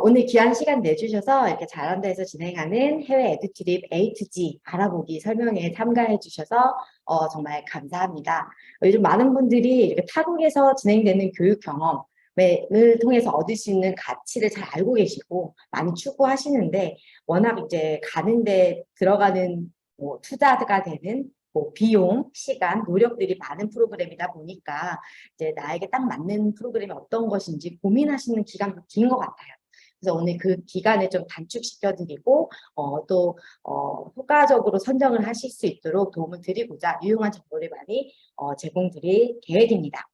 오늘 귀한 시간 내주셔서 이렇게 잘한다에서 진행하는 해외 에듀트립 A to G 알아보기 설명회에 참가해 주셔서 정말 감사합니다. 요즘 많은 분들이 이렇게 타국에서 진행되는 교육 경험을 통해서 얻을 수 있는 가치를 잘 알고 계시고 많이 추구하시는데 워낙 이제 가는데 들어가는 뭐 투자가 되는 뭐 비용, 시간, 노력들이 많은 프로그램이다 보니까 이제 나에게 딱 맞는 프로그램이 어떤 것인지 고민하시는 기간도 긴 것 같아요. 그래서 오늘 그 기간을 좀 단축시켜드리고 효과적으로 선정을 하실 수 있도록 도움을 드리고자 유용한 정보를 많이 제공드릴 계획입니다.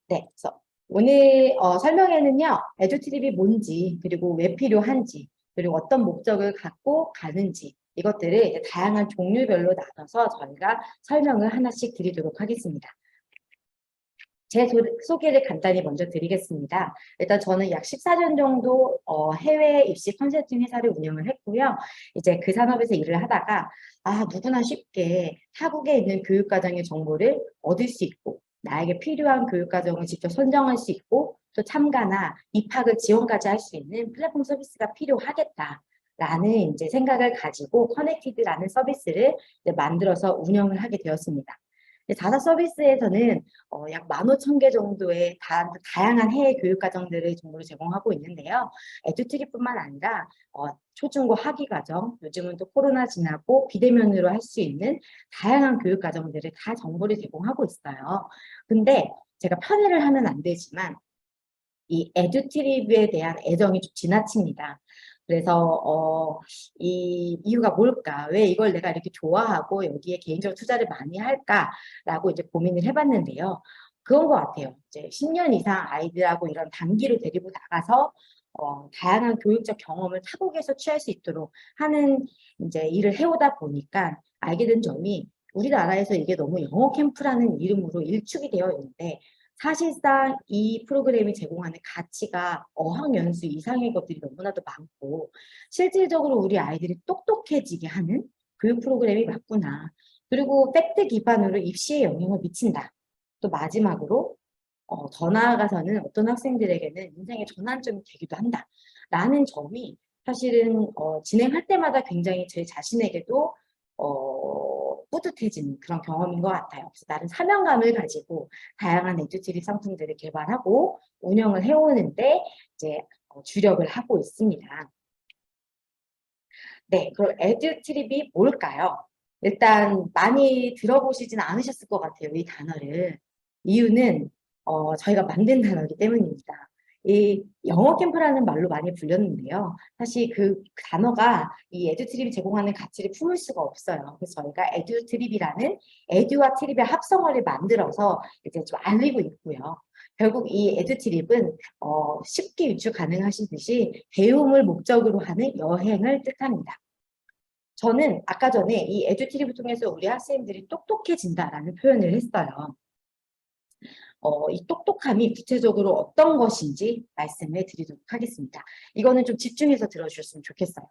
네, 그래서 오늘 설명회는요, 에듀트립이 뭔지, 그리고 왜 필요한지, 그리고 어떤 목적을 갖고 가는지, 이것들을 이제 다양한 종류별로 나눠서 저희가 설명을 하나씩 드리도록 하겠습니다. 제 소개를 간단히 먼저 드리겠습니다. 일단 저는 약 14년 정도 해외 입시 컨설팅 회사를 운영을 했고요. 이제 그 산업에서 일을 하다가 누구나 쉽게 타국에 있는 교육과정의 정보를 얻을 수 있고 나에게 필요한 교육과정을 직접 선정할 수 있고 또 참가나 입학을 지원까지 할 수 있는 플랫폼 서비스가 필요하겠다라는 이제 생각을 가지고 커넥티드라는 서비스를 이제 만들어서 운영을 하게 되었습니다. 자사 서비스에서는 약 15,000개 정도의 다양한 해외 교육과정들을 정보를 제공하고 있는데요. 에듀트립뿐만 아니라 초중고 학위과정, 요즘은 또 코로나 지나고 비대면으로 할 수 있는 다양한 교육과정들을 다 정보를 제공하고 있어요. 근데 제가 편애를 하면 안 되지만 이 에듀트립에 대한 애정이 좀 지나칩니다. 그래서 이 이유가 뭘까? 왜 이걸 내가 이렇게 좋아하고 여기에 개인적으로 투자를 많이 할까라고 이제 고민을 해봤는데요. 그런 것 같아요. 이제 10년 이상 아이들하고 이런 단기로 데리고 나가서 다양한 교육적 경험을 타국에서 취할 수 있도록 하는 이제 일을 해오다 보니까 알게 된 점이 우리나라에서 이게 너무 영어 캠프라는 이름으로 일축이 되어 있는데 사실상 이 프로그램이 제공하는 가치가 어학연수 이상의 것들이 너무나도 많고 실질적으로 우리 아이들이 똑똑해지게 하는 교육 프로그램이 맞구나. 그리고 팩트 기반으로 입시에 영향을 미친다. 또 마지막으로 더 나아가서는 어떤 학생들에게는 인생의 전환점이 되기도 한다. 라는 점이 사실은 진행할 때마다 굉장히 제 자신에게도 뿌듯해지는 그런 경험인 것 같아요. 그래서 나름 사명감을 가지고 다양한 에듀트립 상품들을 개발하고 운영을 해오는데 이제 주력을 하고 있습니다. 네, 그럼 에듀트립이 뭘까요? 일단 많이 들어보시진 않으셨을 것 같아요, 이 단어를. 이유는 저희가 만든 단어이기 때문입니다. 이 영어 캠프라는 말로 많이 불렸는데요. 사실 그 단어가 이 에듀트립이 제공하는 가치를 품을 수가 없어요. 그래서 저희가 에듀트립이라는 에듀와 트립의 합성어를 만들어서 이제 좀 알리고 있고요. 결국 이 에듀트립은 쉽게 유추 가능하시듯이 배움을 목적으로 하는 여행을 뜻합니다. 저는 아까 전에 이 에듀트립을 통해서 우리 학생들이 똑똑해진다라는 표현을 했어요. 이 똑똑함이 구체적으로 어떤 것인지 말씀을 드리도록 하겠습니다. 이거는 좀 집중해서 들어주셨으면 좋겠어요.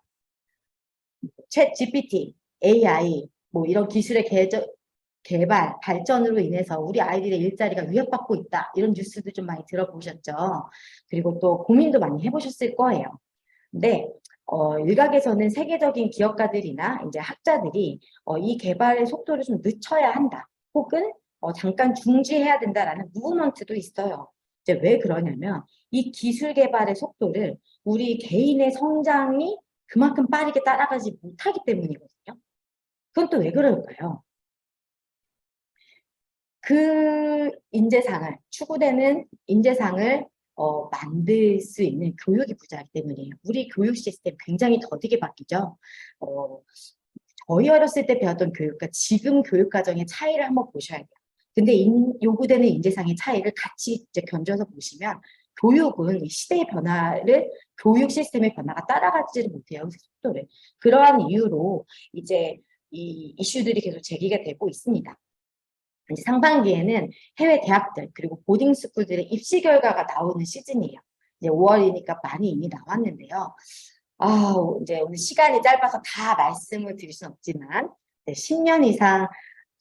챗 GPT, AI, 뭐 이런 기술의 개발, 발전으로 인해서 우리 아이들의 일자리가 위협받고 있다. 이런 뉴스도 좀 많이 들어보셨죠. 그리고 또 고민도 많이 해보셨을 거예요. 근데 일각에서는 세계적인 기업가들이나 이제 학자들이 이 개발의 속도를 좀 늦춰야 한다. 혹은 잠깐 중지해야 된다라는 무브먼트도 있어요. 이제 왜 그러냐면 이 기술 개발의 속도를 우리 개인의 성장이 그만큼 빠르게 따라가지 못하기 때문이거든요. 그건 또 왜 그럴까요? 그 인재상을, 추구되는 인재상을 만들 수 있는 교육이 부자이기 때문이에요. 우리 교육 시스템 굉장히 더디게 바뀌죠. 저희 어렸을 때 배웠던 교육과 지금 교육 과정의 차이를 한번 보셔야 돼요. 근데 요구되는 인재상의 차이를 같이 이제 견줘서 보시면 교육은 이 시대의 변화를 교육 시스템의 변화가 따라가지를 못해요. 그 속도를. 그러한 이유로 이제 이 이슈들이 계속 제기가 되고 있습니다. 이제 상반기에는 해외 대학들 그리고 보딩 스쿨들의 입시 결과가 나오는 시즌이에요. 이제 5월이니까 많이 이미 나왔는데요. 이제 오늘 시간이 짧아서 다 말씀을 드릴 수는 없지만 10년 이상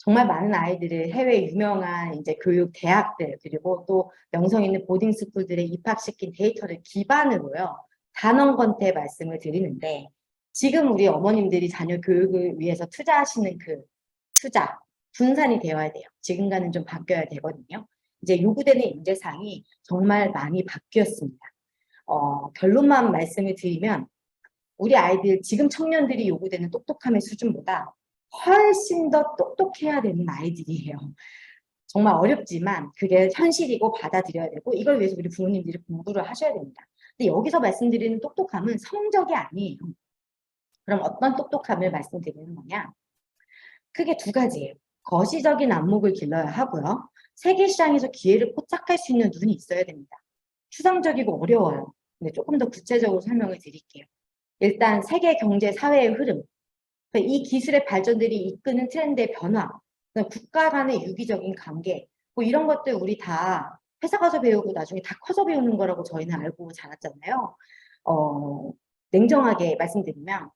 정말 많은 아이들을 해외 유명한 이제 교육 대학들 그리고 또 명성 있는 보딩 스쿨들에 입학시킨 데이터를 기반으로요. 단언컨대 말씀을 드리는데 지금 우리 어머님들이 자녀 교육을 위해서 투자하시는 그 투자 분산이 되어야 돼요. 지금과는 좀 바뀌어야 되거든요. 이제 요구되는 인재상이 정말 많이 바뀌었습니다. 결론만 말씀을 드리면 우리 아이들 지금 청년들이 요구되는 똑똑함의 수준보다 훨씬 더 똑똑해야 되는 아이들이에요. 정말 어렵지만 그게 현실이고 받아들여야 되고 이걸 위해서 우리 부모님들이 공부를 하셔야 됩니다. 근데 여기서 말씀드리는 똑똑함은 성적이 아니에요. 그럼 어떤 똑똑함을 말씀드리는 거냐? 크게 두 가지예요. 거시적인 안목을 길러야 하고요. 세계 시장에서 기회를 포착할 수 있는 눈이 있어야 됩니다. 추상적이고 어려워요. 근데 조금 더 구체적으로 설명을 드릴게요. 일단 세계 경제 사회의 흐름, 이 기술의 발전들이 이끄는 트렌드의 변화, 국가 간의 유기적인 관계, 뭐 이런 것들 우리 다 회사 가서 배우고 나중에 다 커서 배우는 거라고 저희는 알고 자랐잖아요. 냉정하게 말씀드리면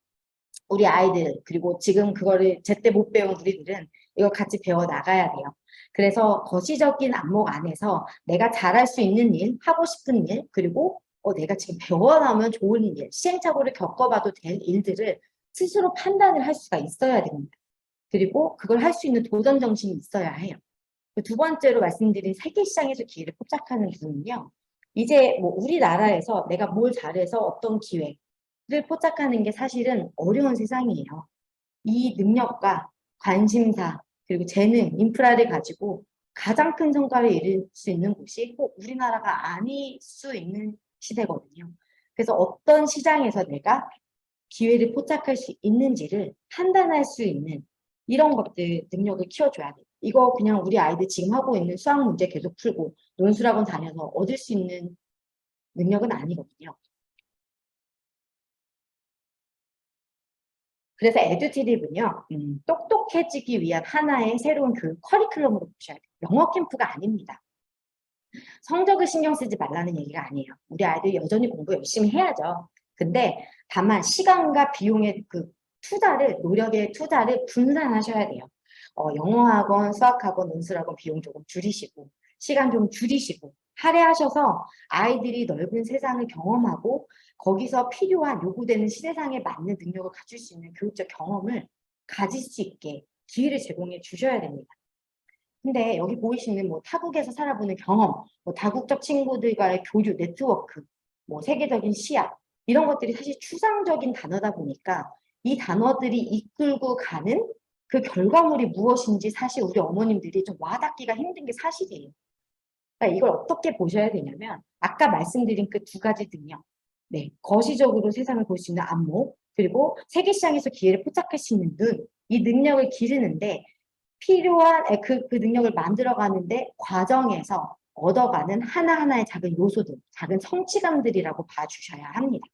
우리 아이들 그리고 지금 그거를 제때 못 배운 우리들은 이거 같이 배워 나가야 돼요. 그래서 거시적인 안목 안에서 내가 잘할 수 있는 일, 하고 싶은 일, 그리고 내가 지금 배워나면 좋은 일, 시행착오를 겪어봐도 될 일들을 스스로 판단을 할 수가 있어야 됩니다. 그리고 그걸 할 수 있는 도전 정신이 있어야 해요. 두 번째로 말씀드린 세계 시장에서 기회를 포착하는 부분은요. 이제 뭐 우리나라에서 내가 뭘 잘해서 어떤 기회를 포착하는 게 사실은 어려운 세상이에요. 이 능력과 관심사 그리고 재능, 인프라를 가지고 가장 큰 성과를 이룰 수 있는 곳이 꼭 우리나라가 아닐 수 있는 시대거든요. 그래서 어떤 시장에서 내가 기회를 포착할 수 있는지를 판단할 수 있는 이런 것들 능력을 키워줘야 돼요. 이거 그냥 우리 아이들 지금 하고 있는 수학 문제 계속 풀고 논술학원 다녀서 얻을 수 있는 능력은 아니거든요. 그래서 에듀티립은요, 똑똑해지기 위한 하나의 새로운 교육 커리큘럼으로 보셔야 돼요. 영어 캠프가 아닙니다. 성적을 신경 쓰지 말라는 얘기가 아니에요. 우리 아이들 여전히 공부 열심히 해야죠. 근데 다만 시간과 비용의 그 투자를, 노력의 투자를 분산하셔야 돼요. 영어학원, 수학학원, 논술학원 비용 조금 줄이시고 시간 좀 줄이시고 할애하셔서 아이들이 넓은 세상을 경험하고 거기서 필요한 요구되는 시대상에 맞는 능력을 갖출 수 있는 교육적 경험을 가질 수 있게 기회를 제공해 주셔야 됩니다. 근데 여기 보이시는 뭐 타국에서 살아보는 경험, 뭐 다국적 친구들과의 교류, 네트워크, 뭐 세계적인 시야 이런 것들이 사실 추상적인 단어다 보니까 이 단어들이 이끌고 가는 그 결과물이 무엇인지 사실 우리 어머님들이 좀 와닿기가 힘든 게 사실이에요. 그러니까 이걸 어떻게 보셔야 되냐면 아까 말씀드린 그 두 가지 능력, 네, 거시적으로 세상을 볼 수 있는 안목, 그리고 세계 시장에서 기회를 포착할 수 있는 눈, 이 능력을 기르는데 필요한 그 능력을 만들어가는데 과정에서 얻어가는 하나하나의 작은 요소들, 작은 성취감들이라고 봐주셔야 합니다.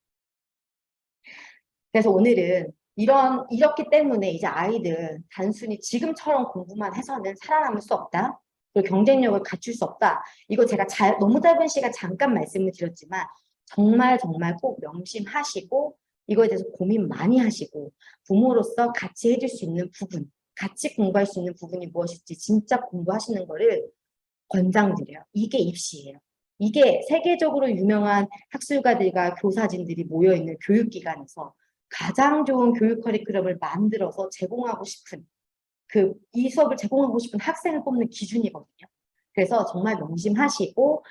그래서 오늘은 이렇기 때문에 이제 아이들 단순히 지금처럼 공부만 해서는 살아남을 수 없다. 그리고 경쟁력을 갖출 수 없다. 이거 제가 너무 짧은 시간 잠깐 말씀을 드렸지만 정말 꼭 명심하시고 이거에 대해서 고민 많이 하시고 부모로서 같이 해줄 수 있는 부분, 같이 공부할 수 있는 부분이 무엇일지 진짜 공부하시는 거를 권장드려요. 이게 입시예요. 이게 세계적으로 유명한 학술가들과 교사진들이 모여있는 교육기관에서 가장 좋은 교육 커리큘럼을 만들어서 제공하고 싶은 이 수업을 제공하고 싶은 학생을 뽑는 기준이거든요. 그래서 정말 명심하시고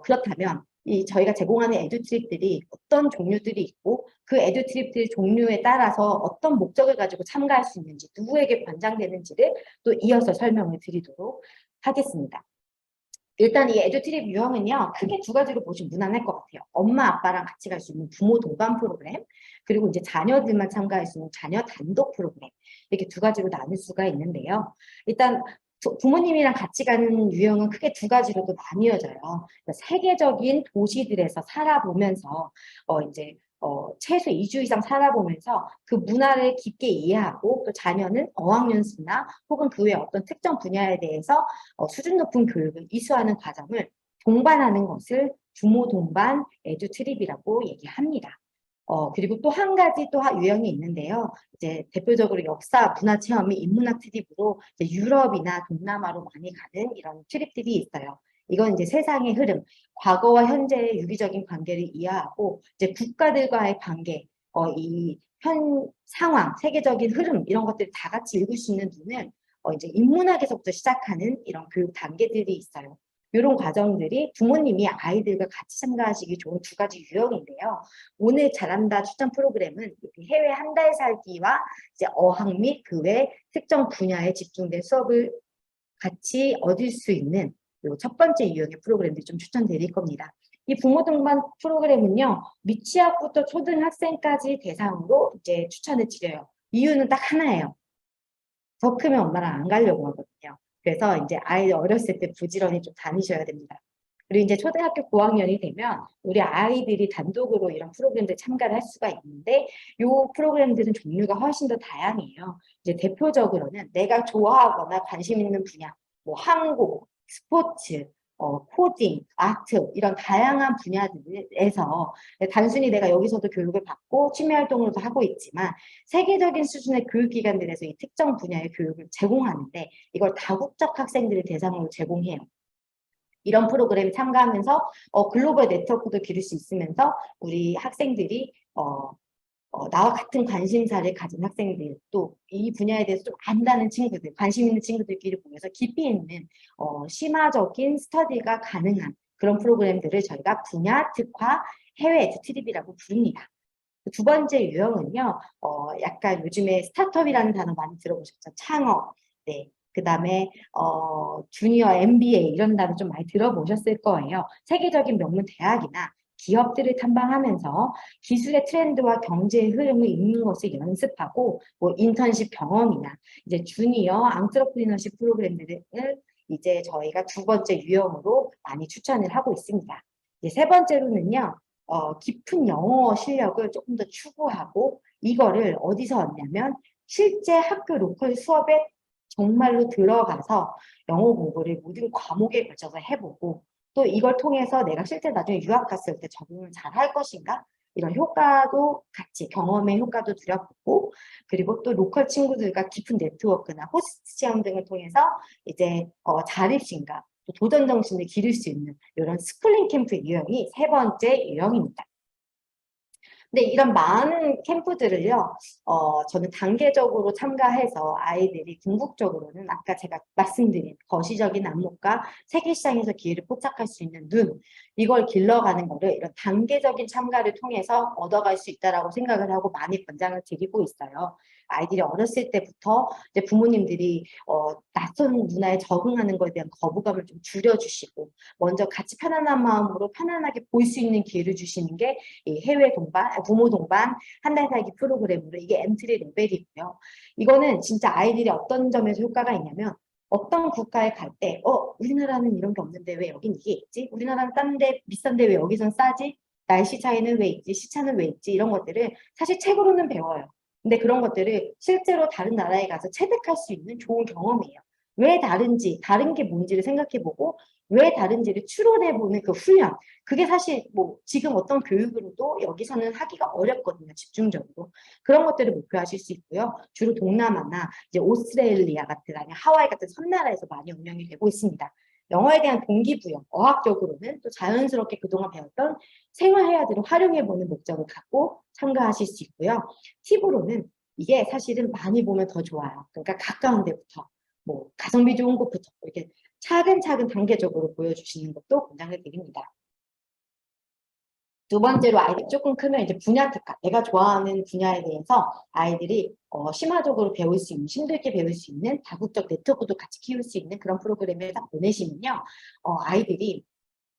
그렇다면 저희가 제공하는 에듀트립들이 어떤 종류들이 있고 그 에듀트립들 종류에 따라서 어떤 목적을 가지고 참가할 수 있는지 누구에게 권장되는지를 또 이어서 설명을 드리도록 하겠습니다. 일단 이 에듀트립 유형은요, 크게 두 가지로 보시면 무난할 것 같아요. 엄마, 아빠랑 같이 갈 수 있는 부모 동반 프로그램, 그리고 이제 자녀들만 참가할 수 있는 자녀 단독 프로그램, 이렇게 두 가지로 나눌 수가 있는데요. 일단 부모님이랑 같이 가는 유형은 크게 두 가지로 또 나뉘어져요. 세계적인 도시들에서 살아보면서 이제 최소 2주 이상 살아보면서 그 문화를 깊게 이해하고 또 자녀는 어학연수나 혹은 그 외 어떤 특정 분야에 대해서 수준 높은 교육을 이수하는 과정을 동반하는 것을 부모 동반 에듀트립이라고 얘기합니다. 그리고 또 한 가지 유형이 있는데요. 이제 대표적으로 역사, 문화 체험이 인문학 트립으로 이제 유럽이나 동남아로 많이 가는 이런 트립들이 있어요. 이건 이제 세상의 흐름, 과거와 현재의 유기적인 관계를 이해하고 이제 국가들과의 관계, 이 현 상황, 세계적인 흐름 이런 것들을 다 같이 읽을 수 있는 눈을 이제 인문학에서부터 시작하는 이런 교육 단계들이 있어요. 이런 과정들이 부모님이 아이들과 같이 참가하시기 좋은 두 가지 유형인데요. 오늘 잘한다 추천 프로그램은 해외 한 달 살기와 이제 어학 및 그 외 특정 분야에 집중된 수업을 같이 얻을 수 있는 첫 번째 유형의 프로그램들 좀 추천드릴 겁니다. 이 부모 동반 프로그램은요, 미취학부터 초등학생까지 대상으로 이제 추천을 드려요. 이유는 딱 하나예요. 더 크면 엄마랑 안 가려고 하거든요. 그래서 이제 아이 어렸을 때 부지런히 좀 다니셔야 됩니다. 그리고 이제 초등학교 고학년이 되면 우리 아이들이 단독으로 이런 프로그램들 참가를 할 수가 있는데 이 프로그램들은 종류가 훨씬 더 다양해요. 이제 대표적으로는 내가 좋아하거나 관심 있는 분야, 뭐 항공, 스포츠, 코딩, 아트 이런 다양한 분야들에서 단순히 내가 여기서도 교육을 받고 취미 활동을 하고 있지만 세계적인 수준의 교육기관들에서 이 특정 분야의 교육을 제공하는데 이걸 다국적 학생들을 대상으로 제공해요. 이런 프로그램에 참가하면서 글로벌 네트워크도 기를 수 있으면서 우리 학생들이 나와 같은 관심사를 가진 학생들 또 이 분야에 대해서 좀 안다는 친구들, 관심 있는 친구들끼리 모여서 깊이 있는 심화적인 스터디가 가능한 그런 프로그램들을 저희가 분야, 특화, 해외 트립이라고 부릅니다. 두 번째 유형은요, 약간 요즘에 스타트업이라는 단어 많이 들어보셨죠? 창업, 네. 그 다음에 주니어 MBA 이런 단어 좀 많이 들어보셨을 거예요. 세계적인 명문 대학이나 기업들을 탐방하면서 기술의 트렌드와 경제의 흐름을 읽는 것을 연습하고 뭐 인턴십 경험이나 이제 주니어 앙트러프리너십 프로그램들을 이제 저희가 두 번째 유형으로 많이 추천을 하고 있습니다. 이제 세 번째로는요. 깊은 영어 실력을 조금 더 추구하고 이거를 어디서 얻냐면 실제 학교 로컬 수업에 정말로 들어가서 영어 공부를 모든 과목에 걸쳐서 해보고 또 이걸 통해서 내가 실제 나중에 유학 갔을 때 적응을 잘 할 것인가 이런 효과도 같이 경험의 효과도 들여보고 그리고 또 로컬 친구들과 깊은 네트워크나 호스트 시험 등을 통해서 이제 자립심과 도전 정신을 기를 수 있는 이런 스쿨링 캠프 유형이 세 번째 유형입니다. 근데 이런 많은 캠프들을요, 저는 단계적으로 참가해서 아이들이 궁극적으로는 아까 제가 말씀드린 거시적인 안목과 세계시장에서 기회를 포착할 수 있는 눈, 이걸 길러가는 거를 이런 단계적인 참가를 통해서 얻어갈 수 있다라고 생각을 하고 많이 권장을 드리고 있어요. 아이들이 어렸을 때부터 이제 부모님들이 낯선 문화에 적응하는 것에 대한 거부감을 좀 줄여주시고 먼저 같이 편안한 마음으로 편안하게 볼 수 있는 기회를 주시는 게 이 해외 동반, 부모 동반 한 달 살기 프로그램으로 이게 엔트리 레벨이고요. 이거는 진짜 아이들이 어떤 점에서 효과가 있냐면 어떤 국가에 갈 때 우리나라는 이런 게 없는데 왜 여긴 이게 있지? 우리나라는 싼데 비싼데 왜 여기선 싸지? 날씨 차이는 왜 있지? 시차는 왜 있지? 이런 것들을 사실 책으로는 배워요. 근데 그런 것들을 실제로 다른 나라에 가서 체득할 수 있는 좋은 경험이에요. 왜 다른지, 다른 게 뭔지를 생각해보고 왜 다른지를 추론해보는 그 훈련. 그게 사실 뭐 지금 어떤 교육으로도 여기서는 하기가 어렵거든요. 집중적으로. 그런 것들을 목표하실 수 있고요. 주로 동남아나 이제 오스트레일리아 같은 아니 하와이 같은 섬나라에서 많이 운영이 되고 있습니다. 영어에 대한 동기부여, 어학적으로는 또 자연스럽게 그동안 배웠던 생활해야들을 활용해보는 목적을 갖고 참가하실 수 있고요. 팁으로는 이게 사실은 많이 보면 더 좋아요. 그러니까 가까운 데부터, 뭐 가성비 좋은 곳부터 이렇게 차근차근 단계적으로 보여주시는 것도 권장을 드립니다. 두 번째로 아이들이 조금 크면 이제 분야 특화, 내가 좋아하는 분야에 대해서 아이들이 심화적으로 배울 수 있는, 힘들게 배울 수 있는 다국적 네트워크도 같이 키울 수 있는 그런 프로그램에 딱 보내시면요. 아이들이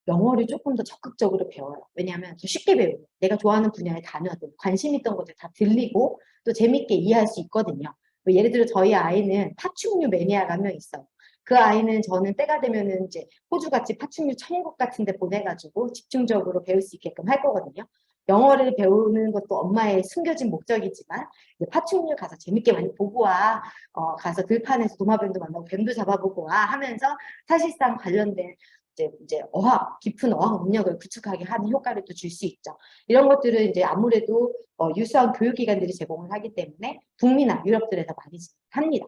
영어를 조금 더 적극적으로 배워요. 왜냐하면 더 쉽게 배우고 내가 좋아하는 분야의 단어들, 관심 있던 것들 다 들리고 또 재밌게 이해할 수 있거든요. 뭐 예를 들어 저희 아이는 파충류 매니아가 한 명 있어요. 그 아이는 저는 때가 되면은 이제 호주같이 파충류 천국 같은 데 보내가지고 집중적으로 배울 수 있게끔 할 거거든요. 영어를 배우는 것도 엄마의 숨겨진 목적이지만 파충류 가서 재밌게 많이 보고 와. 가서 들판에서 도마뱀도 만나고 뱀도 잡아보고 와 하면서 사실상 관련된 이제 깊은 어학 능력을 구축하게 하는 효과를 또 줄 수 있죠. 이런 것들은 이제 아무래도 유수한 교육기관들이 제공을 하기 때문에 북미나 유럽들에서 많이 합니다.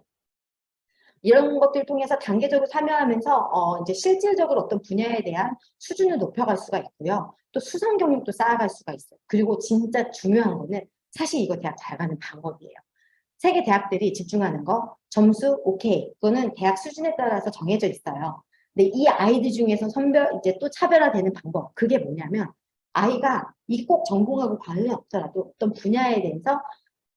이런 것들을 통해서 단계적으로 참여하면서 이제 실질적으로 어떤 분야에 대한 수준을 높여갈 수가 있고요. 또 수상 경력도 쌓아갈 수가 있어요. 그리고 진짜 중요한 거는 사실 이거 대학 잘 가는 방법이에요. 세계 대학들이 집중하는 거 점수 오케이. 그거는 대학 수준에 따라서 정해져 있어요. 근데 이 아이들 중에서 이제 또 차별화되는 방법. 그게 뭐냐면 아이가 이 꼭 전공하고 관련이 없더라도 어떤 분야에 대해서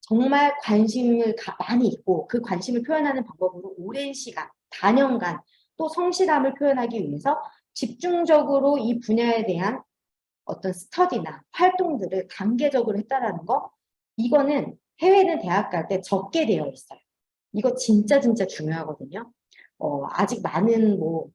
정말 관심을 많이 있고 그 관심을 표현하는 방법으로 오랜 시간, 다년간 또 성실함을 표현하기 위해서 집중적으로 이 분야에 대한 어떤 스터디나 활동들을 단계적으로 했다라는 거, 이거는 해외는 대학 갈 때 적게 되어 있어요. 이거 진짜 중요하거든요. 아직 많은 뭐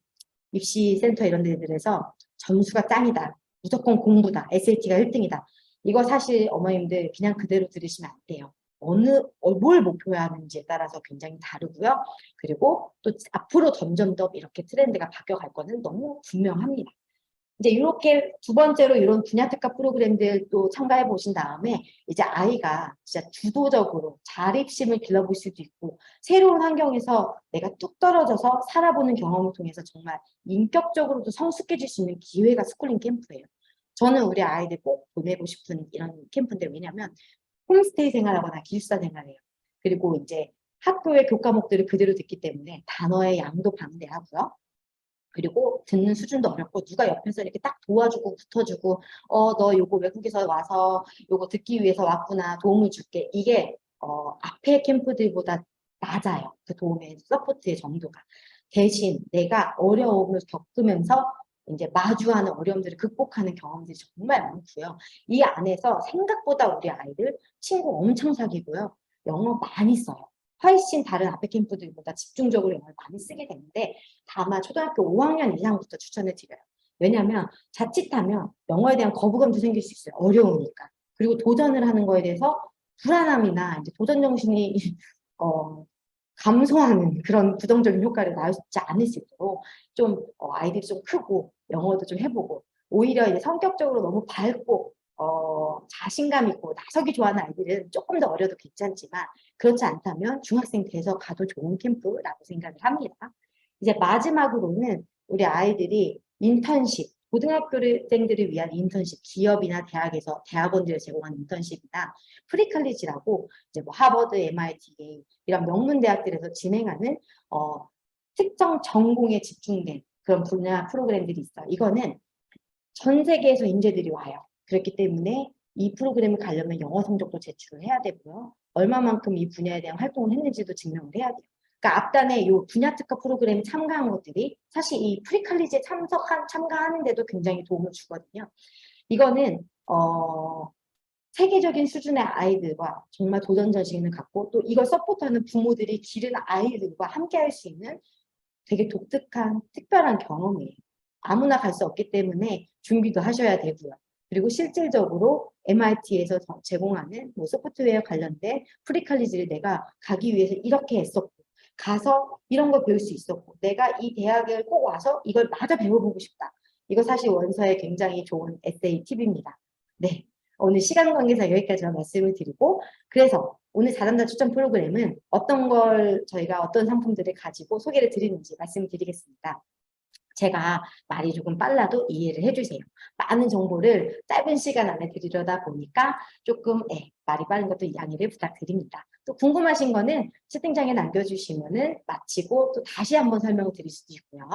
입시센터 이런 데들에서 점수가 짱이다. 무조건 공부다. SAT가 1등이다. 이거 사실 어머님들 그냥 그대로 들으시면 안 돼요. 뭘 목표로 하는지에 따라서 굉장히 다르고요. 그리고 또 앞으로 점점 더 이렇게 트렌드가 바뀌어갈 거는 너무 분명합니다. 이제 이렇게 두 번째로 이런 분야 특화 프로그램들도 참가해 보신 다음에 이제 아이가 진짜 주도적으로 자립심을 길러볼 수도 있고 새로운 환경에서 내가 뚝 떨어져서 살아보는 경험을 통해서 정말 인격적으로도 성숙해질 수 있는 기회가 스쿨링 캠프예요. 저는 우리 아이들 꼭 보내고 싶은 이런 캠프인데 왜냐면 홈스테이 생활하거나 기숙사 생활해요. 그리고 이제 학교의 교과목들을 그대로 듣기 때문에 단어의 양도 방대하고요. 그리고 듣는 수준도 어렵고 누가 옆에서 이렇게 딱 도와주고 붙어주고 너 요거 외국에서 와서 요거 듣기 위해서 왔구나 도움을 줄게. 이게 앞에 캠프들보다 낮아요. 그 도움의 서포트의 정도가. 대신 내가 어려움을 겪으면서 이제 마주하는 어려움들을 극복하는 경험들이 정말 많고요. 이 안에서 생각보다 우리 아이들 친구 엄청 사귀고요. 영어 많이 써요. 훨씬 다른 앞에 캠프들보다 집중적으로 영어를 많이 쓰게 되는데 다만 초등학교 5학년 이상부터 추천을 드려요. 왜냐하면 자칫하면 영어에 대한 거부감도 생길 수 있어요. 어려우니까. 그리고 도전을 하는 거에 대해서 불안함이나 이제 도전 정신이 감소하는 그런 부정적인 효과를 낳지 않을 수 있도록 좀 아이들이 좀 크고 영어도 좀 해보고 오히려 이제 성격적으로 너무 밝고 자신감 있고 나서기 좋아하는 아이들은 조금 더 어려도 괜찮지만 그렇지 않다면 중학생 돼서 가도 좋은 캠프라고 생각을 합니다. 이제 마지막으로는 우리 아이들이 인턴십, 고등학교생들을 위한 인턴십, 기업이나 대학원들에서 제공하는 인턴십이나 프리칼리지라고 이제 뭐 하버드, MIT 이런 명문 대학들에서 진행하는 특정 전공에 집중된 그런 분야 프로그램들이 있어요. 이거는 전 세계에서 인재들이 와요. 그렇기 때문에 이 프로그램을 가려면 영어 성적도 제출을 해야 되고요. 얼마만큼 이 분야에 대한 활동을 했는지도 증명을 해야 돼요. 그러니까 앞단에 이 분야 특화 프로그램에 참가한 것들이 사실 이 프리칼리지에 참가하는데도 굉장히 도움을 주거든요. 이거는 세계적인 수준의 아이들과 정말 도전정신을 갖고 또 이걸 서포트하는 부모들이 기른 아이들과 함께 할 수 있는 되게 독특한 특별한 경험이에요. 아무나 갈 수 없기 때문에 준비도 하셔야 되고요. 그리고 실질적으로 MIT에서 제공하는 뭐 소프트웨어 관련된 프리칼리지를 내가 가기 위해서 이렇게 했었고 가서 이런 걸 배울 수 있었고 내가 이 대학을 꼭 와서 이걸 마저 배워보고 싶다. 이거 사실 원서에 굉장히 좋은 에세이 팁입니다. 네, 오늘 시간 관계상 여기까지만 말씀을 드리고 그래서 오늘 자담자 추천 프로그램은 어떤 걸 저희가 어떤 상품들을 가지고 소개를 드리는지 말씀을 드리겠습니다. 제가 말이 조금 빨라도 이해를 해주세요. 많은 정보를 짧은 시간 안에 드리려다 보니까 조금 말이 빠른 것도 양해를 부탁드립니다. 또 궁금하신 거는 채팅창에 남겨주시면은 마치고 또 다시 한번 설명을 드릴 수도 있고요.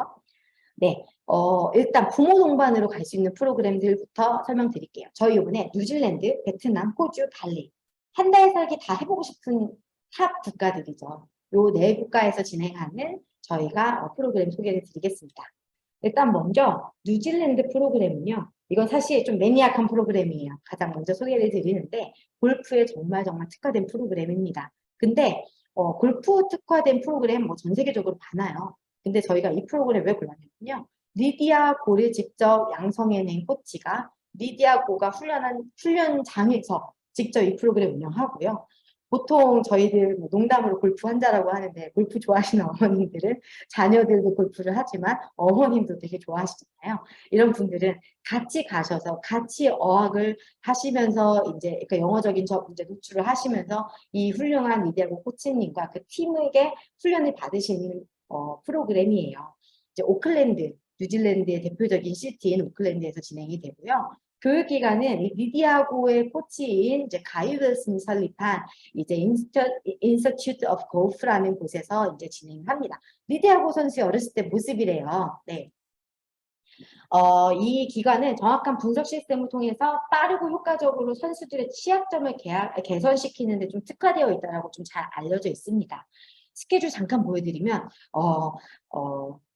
네, 일단 부모 동반으로 갈 수 있는 프로그램들부터 설명드릴게요. 저희 이번에 뉴질랜드, 베트남, 호주, 발리 한 달 살기 다 해보고 싶은 탑 국가들이죠. 요 네 국가에서 진행하는 저희가 프로그램 소개를 드리겠습니다. 일단 먼저 뉴질랜드 프로그램은요. 이건 사실 좀 매니악한 프로그램이에요. 가장 먼저 소개를 드리는데 골프에 정말 특화된 프로그램입니다. 근데 골프 특화된 프로그램 뭐 전 세계적으로 많아요. 근데 저희가 이 프로그램 왜 골랐냐면요. 리디아 고를 직접 양성해낸 코치가 리디아 고가 훈련장에서 직접 이 프로그램 운영하고요. 보통 저희들 뭐 농담으로 골프 환자라고 하는데 골프 좋아하시는 어머님들은 자녀들도 골프를 하지만 어머님도 되게 좋아하시잖아요. 이런 분들은 같이 가셔서 같이 어학을 하시면서 이제 그러니까 영어적인 이제 노출을 하시면서 이 훌륭한 리디아고 코치님과 그 팀에게 훈련을 받으시는 프로그램이에요. 이제 오클랜드, 뉴질랜드의 대표적인 시티인 오클랜드에서 진행이 되고요. 교육 기간은 리디아고의 코치인 이제 가이 윌슨이 설립한 이제 Institute of Golf라는 곳에서 이제 진행합니다. 리디아고 선수의 어렸을 때 모습이래요. 네. 이 기관은 정확한 분석 시스템을 통해서 빠르고 효과적으로 선수들의 취약점을 개선시키는 데 좀 특화되어 있다고 좀 잘 알려져 있습니다. 스케줄 잠깐 보여드리면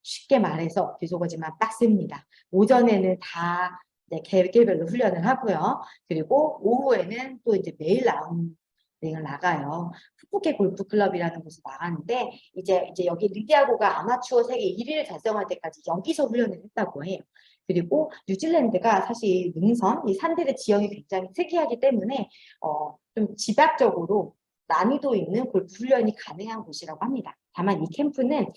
쉽게 말해서 비속어지만 빡셉니다. 오전에는 다 개개별로 훈련을 하고요. 그리고 오후에는 또 이제 매일 라운딩을 나가요. 푸푸케 골프 클럽이라는 곳에 나가는데 이제 여기 리디아고가 아마추어 세계 1위를 달성할 때까지 여기서 훈련을 했다고 해요. 그리고 뉴질랜드가 사실 능선, 이 산들의 지형이 굉장히 특이하기 때문에 좀 집약적으로 난이도 있는 골프 훈련이 가능한 곳이라고 합니다. 다만 이 캠프는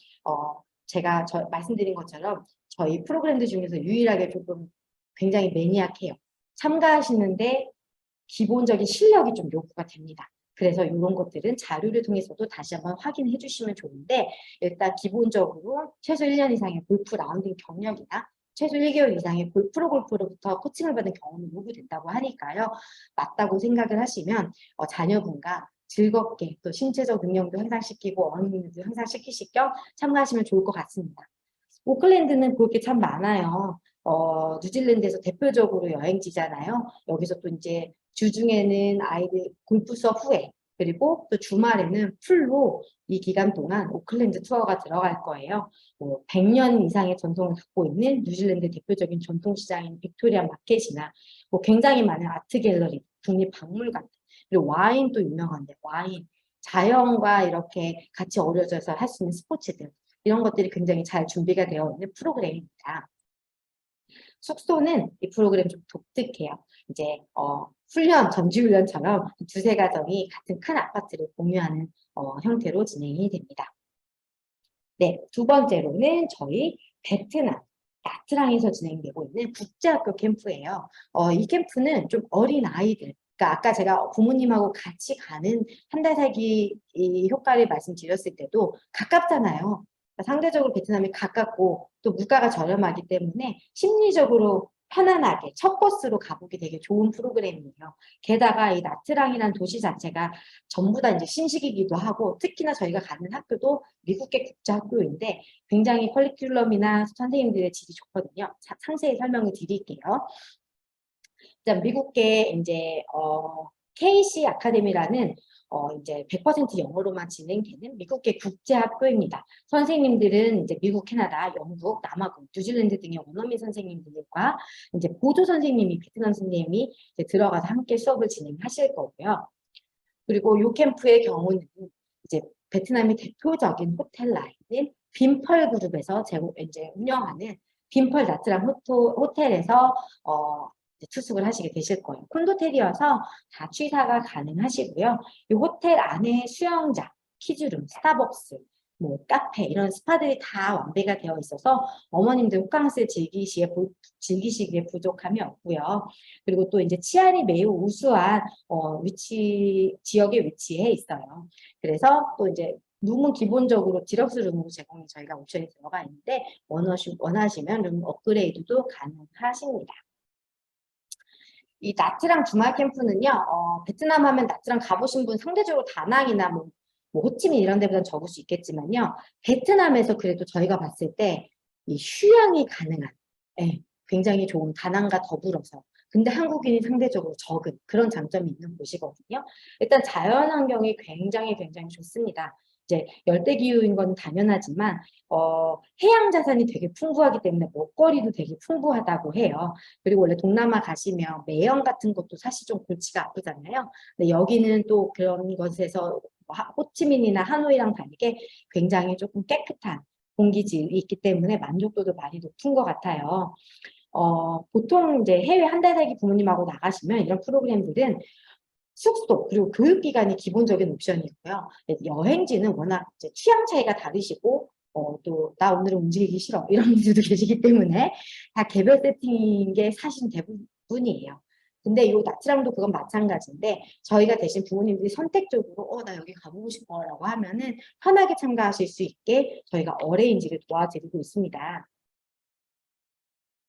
제가 말씀드린 것처럼 저희 프로그램들 중에서 유일하게 조금 굉장히 매니악해요. 참가하시는데 기본적인 실력이 좀 요구가 됩니다. 그래서 이런 것들은 자료를 통해서도 다시 한번 확인해 주시면 좋은데 일단 기본적으로 최소 1년 이상의 골프 라운딩 경력이나 최소 1개월 이상의 프로 골프로부터 코칭을 받은 경험이 요구된다고 하니까요. 맞다고 생각을 하시면 자녀분과 즐겁게 또 신체적 능력도 향상시키고 어린이도 향상시키실 겸 참가하시면 좋을 것 같습니다. 오클랜드는 볼 게 참 많아요. 뉴질랜드에서 대표적으로 여행지잖아요. 여기서 또 이제 주중에는 아이들 골프 수업 후에 그리고 또 주말에는 풀로 이 기간 동안 오클랜드 투어가 들어갈 거예요. 100년 이상의 전통을 갖고 있는 뉴질랜드 대표적인 전통시장인 빅토리아 마켓이나 굉장히 많은 아트 갤러리, 국립박물관, 그리고 와인도 유명한데 와인, 자연과 이렇게 같이 어우러져서 할 수 있는 스포츠들 이런 것들이 굉장히 잘 준비가 되어 있는 프로그램입니다. 숙소는 이 프로그램 좀 독특해요. 이제 훈련, 전지훈련처럼 두세 가정이 같은 큰 아파트를 공유하는 형태로 진행이 됩니다. 네, 두 번째로는 저희 베트남 나트랑에서 진행되고 있는 국제학교 캠프예요. 이 캠프는 좀 어린 아이들, 그러니까 아까 제가 부모님하고 같이 가는 한 달 살기 이 효과를 말씀드렸을 때도 가깝잖아요. 그러니까 상대적으로 베트남이 가깝고 또 물가가 저렴하기 때문에 심리적으로 편안하게 첫 코스로 가보기 되게 좋은 프로그램이에요. 게다가 이 나트랑이라는 도시 자체가 전부 다 이제 신식이기도 하고 특히나 저희가 가는 학교도 미국계 국제학교인데 굉장히 커리큘럼이나 선생님들의 질이 좋거든요. 상세히 설명을 드릴게요. 미국계 이제 KC 아카데미라는 이제 100% 영어로만 진행되는 미국계 국제학교입니다. 선생님들은 이제 미국, 캐나다, 영국, 남아공, 뉴질랜드 등의 원어민 선생님들과 이제 보조 선생님이 베트남 선생님이 이제 들어가서 함께 수업을 진행하실 거고요. 그리고 요 캠프의 경우는 이제 베트남의 대표적인 호텔 라인인 빈펄 그룹에서 이제 운영하는 빈펄 나트랑 호텔에서 투숙을 하시게 되실 거예요. 콘도텔이어서 다 취사가 가능하시고요. 이 호텔 안에 수영장, 키즈룸, 스타벅스, 뭐 카페 이런 스파들이 다 완備가 되어 있어서 어머님들 호캉스 즐기시기에 부족함이 없고요. 그리고 또 이제 치안이 매우 우수한 지역에 위치해 있어요. 그래서 또 이제 룸은 기본적으로 디럭스 룸으로 제공이 저희가 옵션이 들어가 있는데 원하시면 룸 업그레이드도 가능하십니다. 이 나트랑 주말 캠프는요, 베트남 하면 나트랑 가보신 분 상대적으로 다낭이나 뭐 호치민 이런 데보다는 적을 수 있겠지만요, 베트남에서 그래도 저희가 봤을 때 이 휴양이 가능한, 굉장히 좋은 다낭과 더불어서 근데 한국인이 상대적으로 적은 그런 장점이 있는 곳이거든요. 일단 자연 환경이 굉장히 좋습니다. 이제 열대기후인 건 당연하지만 해양 자산이 되게 풍부하기 때문에 먹거리도 되게 풍부하다고 해요. 그리고 원래 동남아 가시면 매연 같은 것도 사실 좀 골치가 아프잖아요. 근데 여기는 또 그런 것에서 호치민이나 하노이랑 다르게 굉장히 조금 깨끗한 공기질이 있기 때문에 만족도도 많이 높은 것 같아요. 보통 이제 해외 한 달 살기 부모님하고 나가시면 이런 프로그램들은 숙소 그리고 교육기관이 기본적인 옵션이고요. 여행지는 워낙 이제 취향 차이가 다르시고 또 나 오늘은 움직이기 싫어 이런 분들도 계시기 때문에 다 개별 세팅인 게 사실 대부분이에요. 근데 이 나트랑도 그건 마찬가지인데 저희가 대신 부모님들이 선택적으로 나 여기 가보고 싶어라고 하면은 편하게 참가하실 수 있게 저희가 어레인지를 도와드리고 있습니다.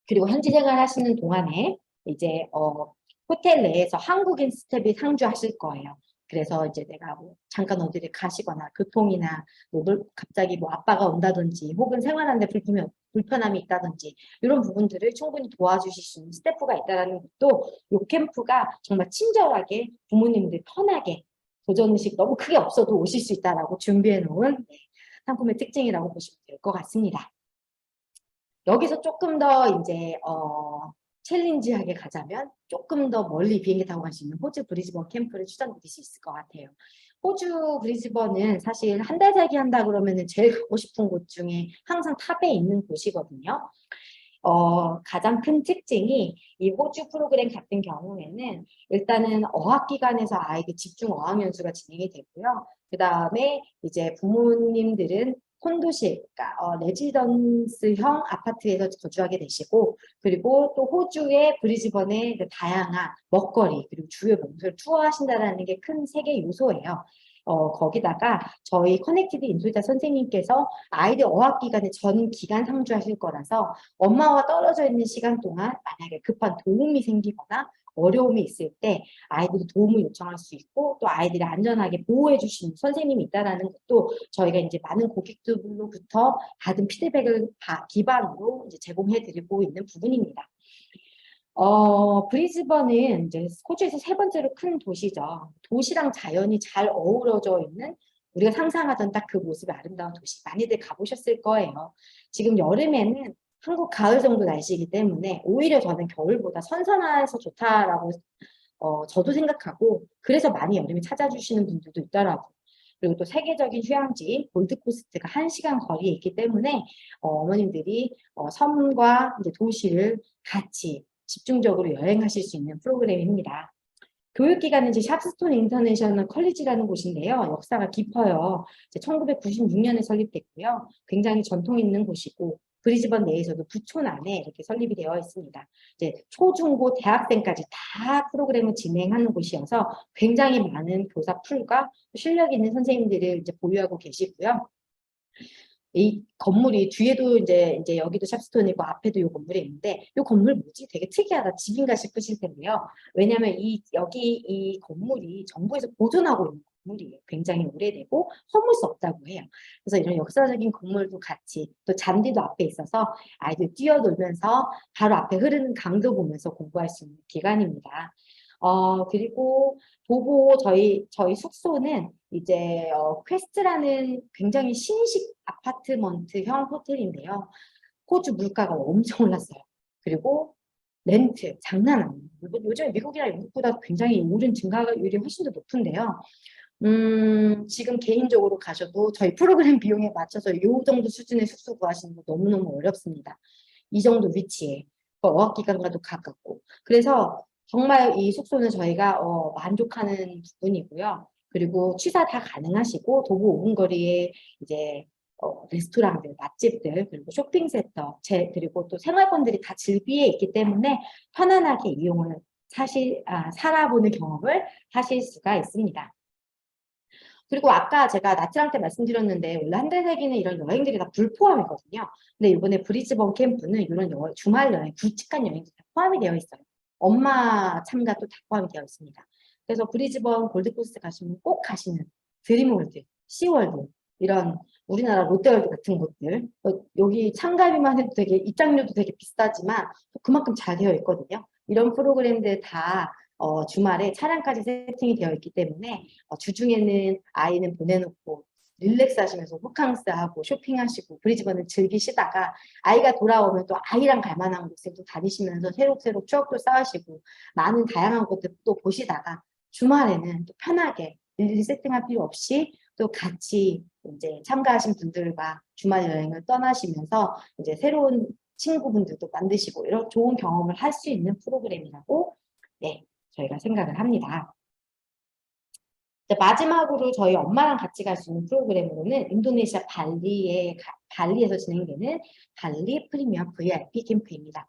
그리고 현지 생활하시는 동안에 이제 호텔 내에서 한국인 스텝이 상주하실 거예요. 그래서 이제 내가 뭐 잠깐 어디를 가시거나 교통이나 뭐 갑자기 뭐 아빠가 온다든지 혹은 생활하는데 불편함이 있다든지 이런 부분들을 충분히 도와주실 수 있는 스태프가 있다는 것도 이 캠프가 정말 친절하게 부모님들 편하게 도전의식 너무 크게 없어도 오실 수 있다라고 준비해 놓은 상품의 특징이라고 보시면 될 것 같습니다. 여기서 조금 더 이제 챌린지하게 가자면 조금 더 멀리 비행기 타고 갈 수 있는 호주 브리즈번 캠프를 추천드릴 수 있을 것 같아요. 호주 브리즈번은 사실 한 달 살기 한다 그러면은 제일 가고 싶은 곳 중에 항상 탑에 있는 곳이거든요. 가장 큰 특징이 이 호주 프로그램 같은 경우에는 일단은 어학기관에서 아이들 집중 어학연수가 진행이 되고요. 그 다음에 이제 부모님들은 콘도실, 그러니까 레지던스형 아파트에서 거주하게 되시고 그리고 또 호주의 브리즈번의 다양한 먹거리 그리고 주요 명소를 투어하신다는 게 큰 세계 요소예요. 거기다가 저희 커넥티드 인솔자 선생님께서 아이들 어학기간에 전 기간 상주하실 거라서 엄마와 떨어져 있는 시간 동안 만약에 급한 도움이 생기거나 어려움이 있을 때 아이들이 도움을 요청할 수 있고 또 아이들을 안전하게 보호해 주시는 선생님이 있다는 것도 저희가 이제 많은 고객들로부터 받은 피드백을 기반으로 이제 제공해 드리고 있는 부분입니다. 브리즈번은 이제 호주에서 세 번째로 큰 도시죠. 도시랑 자연이 잘 어우러져 있는 우리가 상상하던 딱 그 모습의 아름다운 도시. 많이들 가보셨을 거예요. 지금 여름에는 한국 가을 정도 날씨이기 때문에 오히려 저는 겨울보다 선선해서 좋다라고 저도 생각하고 그래서 많이 여름에 찾아주시는 분들도 있더라고요. 그리고 또 세계적인 휴양지 골드코스트가 1시간 거리에 있기 때문에 어머님들이 섬과 이제 도시를 같이 집중적으로 여행하실 수 있는 프로그램입니다. 교육기관은 이제 샵스톤 인터내셔널 컬리지라는 곳인데요. 역사가 깊어요. 1996년에 설립됐고요. 굉장히 전통 있는 곳이고 브리즈번 내에서도 부촌 안에 이렇게 설립이 되어 있습니다. 이제 초중고 대학생까지 다 프로그램을 진행하는 곳이어서 굉장히 많은 교사 풀과 실력 있는 선생님들을 이제 보유하고 계시고요. 이 건물이 뒤에도 이제 여기도 샵스톤이고 앞에도 이 건물이 있는데 이 건물 뭐지? 되게 특이하다. 집인가 싶으실 텐데요. 왜냐하면 여기 이 건물이 정부에서 보존하고 있는 건물이에요. 굉장히 오래되고 허물 수 없다고 해요. 그래서 이런 역사적인 건물도 같이 또 잔디도 앞에 있어서 아이들 뛰어놀면서 바로 앞에 흐르는 강도 보면서 공부할 수 있는 기간입니다. 그리고 도보 저희 숙소는 이제 퀘스트라는 굉장히 신식 아파트먼트형 호텔인데요. 호주 물가가 엄청 올랐어요. 그리고 렌트 장난 아니에요. 요즘 미국이나 영국보다 굉장히 오른 증가율이 훨씬 더 높은데요. 지금 개인적으로 가셔도 저희 프로그램 비용에 맞춰서 이 정도 수준의 숙소 구하시는 거 너무너무 어렵습니다. 이 정도 위치에 어학기관과도 가깝고 그래서 정말 이 숙소는 저희가 만족하는 부분이고요. 그리고 취사 다 가능하시고 도보 5분 거리에 이제 레스토랑들, 맛집들, 그리고 쇼핑센터, 그리고 또 생활권들이 다 질비해 있기 때문에 편안하게 이용을 살아보는 경험을 하실 수가 있습니다. 그리고 아까 제가 나트랑 때 말씀드렸는데 원래 한 달 살기는 이런 여행들이 다 불포함이거든요. 근데 이번에 브리즈번 캠프는 이런 주말 여행, 굵직한 여행도 다 포함이 되어 있어요. 엄마 참가도 다 포함이 되어 있습니다. 그래서 브리즈번 골드코스트 가시면 꼭 가시는 드림월드, 시월드 이런 우리나라 롯데월드 같은 곳들 여기 참가비만 해도 되게 입장료도 되게 비싸지만 그만큼 잘 되어 있거든요. 이런 프로그램들 다 주말에 차량까지 세팅이 되어 있기 때문에 주중에는 아이는 보내놓고 릴렉스 하시면서 호캉스하고 쇼핑하시고 브리즈번을 즐기시다가 아이가 돌아오면 또 아이랑 갈 만한 곳에 또 다니시면서 새록새록 추억도 쌓으시고 많은 다양한 곳들 또 보시다가 주말에는 또 편하게 일일이 세팅할 필요 없이 또 같이 이제 참가하신 분들과 주말 여행을 떠나시면서 이제 새로운 친구분들도 만드시고 이런 좋은 경험을 할 수 있는 프로그램이라고 네, 저희가 생각을 합니다. 마지막으로 저희 엄마랑 같이 갈 수 있는 프로그램으로는 인도네시아 발리에서 진행되는 발리 프리미엄 VIP 캠프입니다.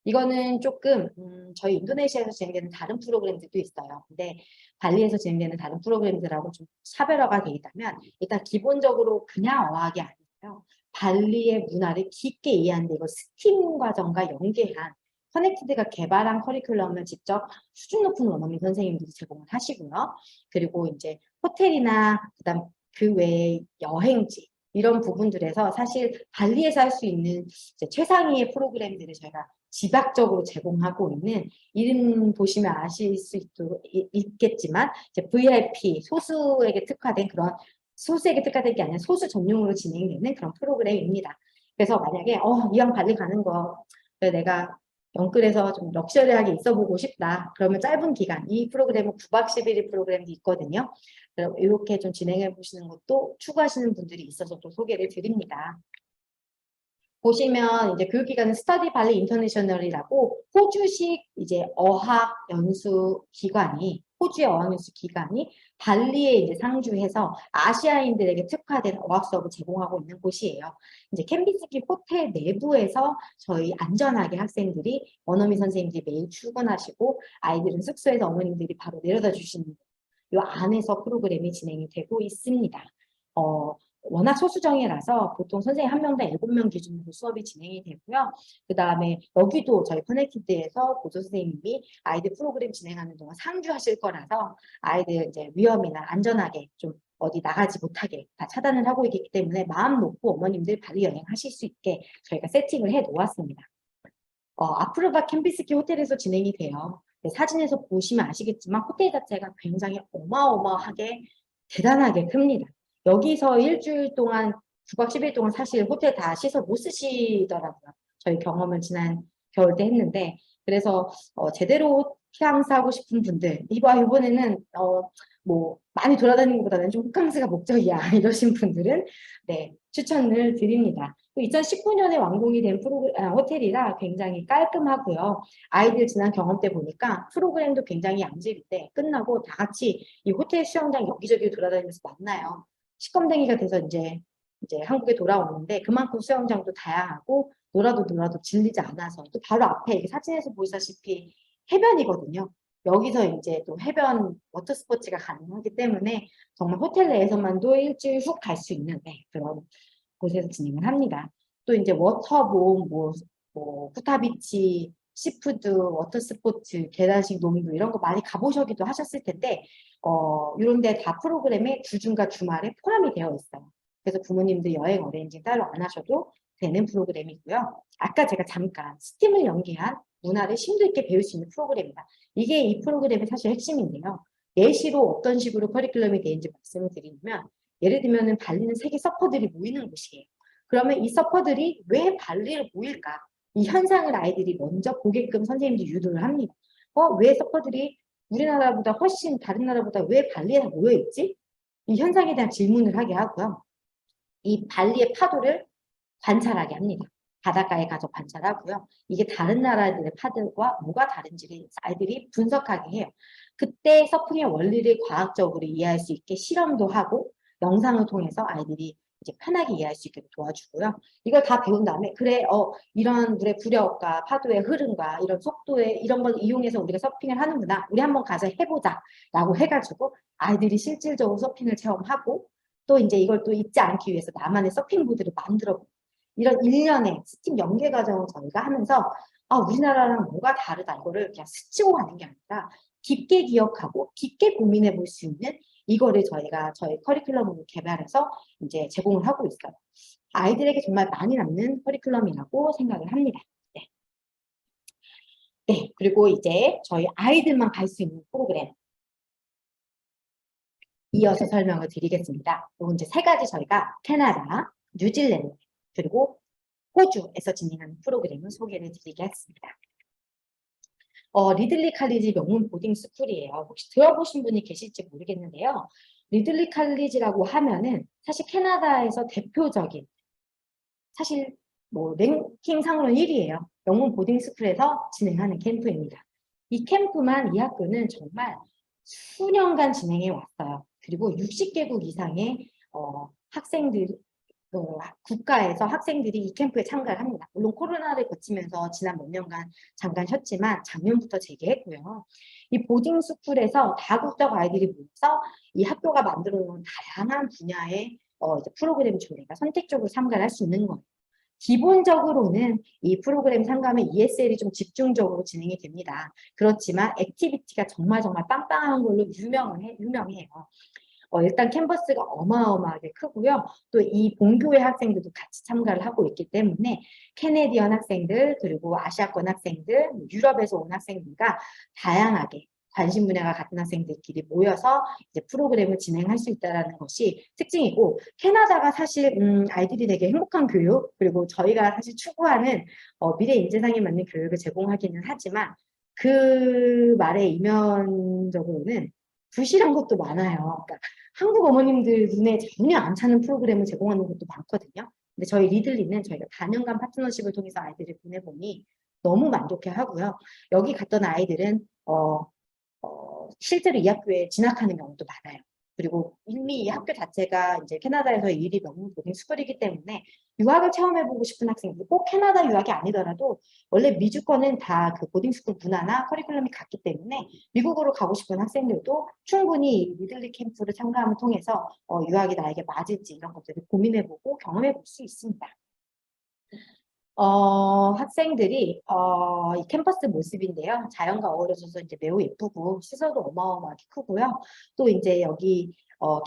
이거는 조금 저희 인도네시아에서 진행되는 다른 프로그램들도 있어요. 근데 발리에서 진행되는 다른 프로그램들하고 좀 차별화가 되어 있다면 일단 기본적으로 그냥 어학이 아니고요. 발리의 문화를 깊게 이해하는 데 이거 스팀 과정과 연계한 커넥티드가 개발한 커리큘럼을 직접 수준 높은 원어민 선생님들이 제공을 하시고요. 그리고 이제 호텔이나 그다음 그 외에 여행지 이런 부분들에서 사실 발리에서 할 수 있는 이제 최상위의 프로그램들을 저희가 지박적으로 제공하고 있는 이름 보시면 아실 수 있겠지만 이제 VIP 소수에게 특화된 그런 소수에게 특화된 게 아니라 소수 전용으로 진행되는 그런 프로그램입니다. 그래서 만약에 이왕 발리 가는 거 내가 영끌에서 좀 럭셔리하게 있어보고 싶다. 그러면 짧은 기간, 이 프로그램은 9박 11일 프로그램도 있거든요. 이렇게 좀 진행해 보시는 것도 추구하시는 분들이 있어서 또 소개를 드립니다. 보시면 이제 교육기관은 스터디 발리 인터내셔널이라고 호주식 이제 어학 연수 기관이 호주의 어학연수 기관이 발리에 이제 상주해서 아시아인들에게 특화된 어학 수업을 제공하고 있는 곳이에요. 이제 캠비스키 호텔 내부에서 저희 안전하게 학생들이 원어민 선생님들이 매일 출근하시고 아이들은 숙소에서 어머님들이 바로 내려다 주시는 이 안에서 프로그램이 진행이 되고 있습니다. 워낙 소수정예라서 보통 선생님 한 명당 7명 기준으로 수업이 진행이 되고요. 그 다음에 여기도 저희 커넥티드에서 보조 선생님이 아이들 프로그램 진행하는 동안 상주하실 거라서 아이들 이제 위험이나 안전하게 좀 어디 나가지 못하게 다 차단을 하고 있기 때문에 마음 놓고 어머님들 발리 여행하실 수 있게 저희가 세팅을 해 놓았습니다. 아프르바 캠비스키 호텔에서 진행이 돼요. 사진에서 보시면 아시겠지만 호텔 자체가 굉장히 어마어마하게 대단하게 큽니다. 여기서 일주일 동안 9박 10일 동안 사실 호텔 다 시설 못 쓰시더라고요. 저희 경험을 지난 겨울 때 했는데 그래서 제대로 호캉스하고 싶은 분들 이번에는 뭐 많이 돌아다니는 것보다는 좀 호캉스가 목적이야 이러신 분들은 네 추천을 드립니다. 2019년에 완공이 된 호텔이라 굉장히 깔끔하고요. 아이들 지난 경험 때 보니까 프로그램도 굉장히 양질인데 끝나고 다 같이 이 호텔 수영장 여기저기 돌아다니면서 만나요. 시컴댕이가 돼서 이제 한국에 돌아오는데 그만큼 수영장도 다양하고 놀아도 질리지 않아서 또 바로 앞에 사진에서 보시다시피 해변이거든요. 여기서 이제 또 해변 워터스포츠가 가능하기 때문에 정말 호텔 내에서만도 일주일 훅 갈 수 있는 그런 곳에서 진행을 합니다. 또 이제 워터봄, 후타비치, 시푸드, 워터스포츠, 계단식 농구 이런 거 많이 가보셔기도 하셨을 텐데 이런 데 다 프로그램에 주중과 주말에 포함이 되어 있어요. 그래서 부모님들 여행 어레인지 따로 안 하셔도 되는 프로그램이고요. 아까 제가 잠깐 스팀을 연계한 문화를 심도 있게 배울 수 있는 프로그램입니다. 이게 이 프로그램의 사실 핵심인데요. 예시로 어떤 식으로 커리큘럼이 되는지 말씀을 드리면 예를 들면 발리는 세계 서퍼들이 모이는 곳이에요. 그러면 이 서퍼들이 왜 발리를 모일까? 이 현상을 아이들이 먼저 보게끔 선생님들이 유도를 합니다. 왜 서퍼들이 우리나라보다 훨씬 다른 나라보다 왜 발리에 다 모여있지? 이 현상에 대한 질문을 하게 하고요. 이 발리의 파도를 관찰하게 합니다. 바닷가에 가서 관찰하고요. 이게 다른 나라들의 파도와 뭐가 다른지를 아이들이 분석하게 해요. 그때 서핑의 원리를 과학적으로 이해할 수 있게 실험도 하고 영상을 통해서 아이들이 이제 편하게 이해할 수 있게 도와주고요. 이걸 다 배운 다음에 그래 이런 물의 부력과 파도의 흐름과 이런 속도에 이런 걸 이용해서 우리가 서핑을 하는구나. 우리 한번 가서 해보자 라고 해가지고 아이들이 실질적으로 서핑을 체험하고 또 이제 이걸 또 잊지 않기 위해서 나만의 서핑보드를 만들어 이런 일련의 스팀 연계 과정을 저희가 하면서 우리나라랑 뭐가 다르다 이거를 그냥 스치고 가는 게 아니라 깊게 기억하고 깊게 고민해 볼 수 있는 이거를 저희가 저희 커리큘럼으로 개발해서 이제 제공을 하고 있어요. 아이들에게 정말 많이 남는 커리큘럼이라고 생각을 합니다. 네. 네, 그리고 이제 저희 아이들만 갈 수 있는 프로그램 이어서 설명을 드리겠습니다. 요 이제 3가지 저희가 캐나다, 뉴질랜드, 그리고 호주에서 진행하는 프로그램을 소개를 드리겠습니다. 리들리 칼리지 명문 보딩 스쿨이에요. 혹시 들어보신 분이 계실지 모르겠는데요. 리들리 칼리지라고 하면은 사실 캐나다에서 대표적인 사실 뭐 랭킹상으로는 1위예요. 명문 보딩 스쿨에서 진행하는 캠프입니다. 이 캠프만 이 학교는 정말 수년간 진행해 왔어요. 그리고 60개국 이상의 학생들, 국가에서 학생들이 이 캠프에 참가를 합니다. 물론 코로나를 거치면서 지난 몇 년간 잠깐 쉬었지만 작년부터 재개했고요. 이 보딩 스쿨에서 다국적 아이들이 모여서 이 학교가 만들어 놓은 다양한 분야의 이제 프로그램 중에 내가 선택적으로 참가를 할 수 있는 거예요. 기본적으로는 이 프로그램 상담의 ESL이 좀 집중적으로 진행이 됩니다. 그렇지만 액티비티가 정말 빵빵한 걸로 유명해요. 일단 캔버스가 어마어마하게 크고요. 또 이 본교회 학생들도 같이 참가를 하고 있기 때문에 캐네디언 학생들, 그리고 아시아권 학생들, 유럽에서 온 학생들과 다양하게 관심 분야가 같은 학생들끼리 모여서 이제 프로그램을 진행할 수 있다는 것이 특징이고, 캐나다가 사실 아이들이 되게 행복한 교육, 그리고 저희가 사실 추구하는 미래 인재상에 맞는 교육을 제공하기는 하지만 그 말의 이면적으로는 부실한 것도 많아요. 그러니까 한국 어머님들 눈에 전혀 안 차는 프로그램을 제공하는 것도 많거든요. 근데 저희 리들리는 저희가 다년간 파트너십을 통해서 아이들을 보내보니 너무 만족해 하고요. 여기 갔던 아이들은 실제로 이 학교에 진학하는 경우도 많아요. 그리고 이미 이 학교 자체가 이제 캐나다에서 일이 너무 보딩 스쿨이기 때문에 유학을 체험해보고 싶은 학생들, 꼭 캐나다 유학이 아니더라도 원래 미주권은 다 그 보딩 스쿨 문화나 커리큘럼이 같기 때문에 미국으로 가고 싶은 학생들도 충분히 이 리들리 캠프를 참가함을 통해서 유학이 나에게 맞을지 이런 것들을 고민해보고 경험해볼 수 있습니다. 학생들이 이 캠퍼스 모습인데요. 자연과 어우러져서 이제 매우 예쁘고 시설도 어마어마하게 크고요. 또 이제 여기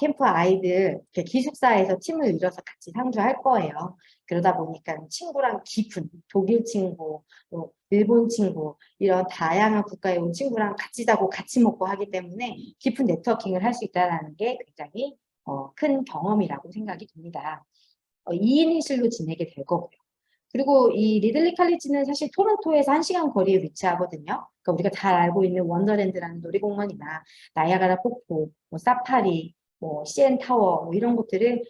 캠프 아이들 기숙사에서 팀을 이뤄서 같이 상주할 거예요. 그러다 보니까 친구랑 깊은 독일 친구, 또 일본 친구 이런 다양한 국가에 온 친구랑 같이 자고 같이 먹고 하기 때문에 깊은 네트워킹을 할 수 있다는 게 굉장히 큰 경험이라고 생각이 듭니다. 2인실로 지내게 될 거고요. 그리고 이 리들리 칼리지는 사실 토론토에서 1시간 거리에 위치하거든요. 그러니까 우리가 잘 알고 있는 원더랜드라는 놀이공원이나 나이아가라 폭포, 뭐 사파리, 뭐 CN 타워 뭐 이런 곳들을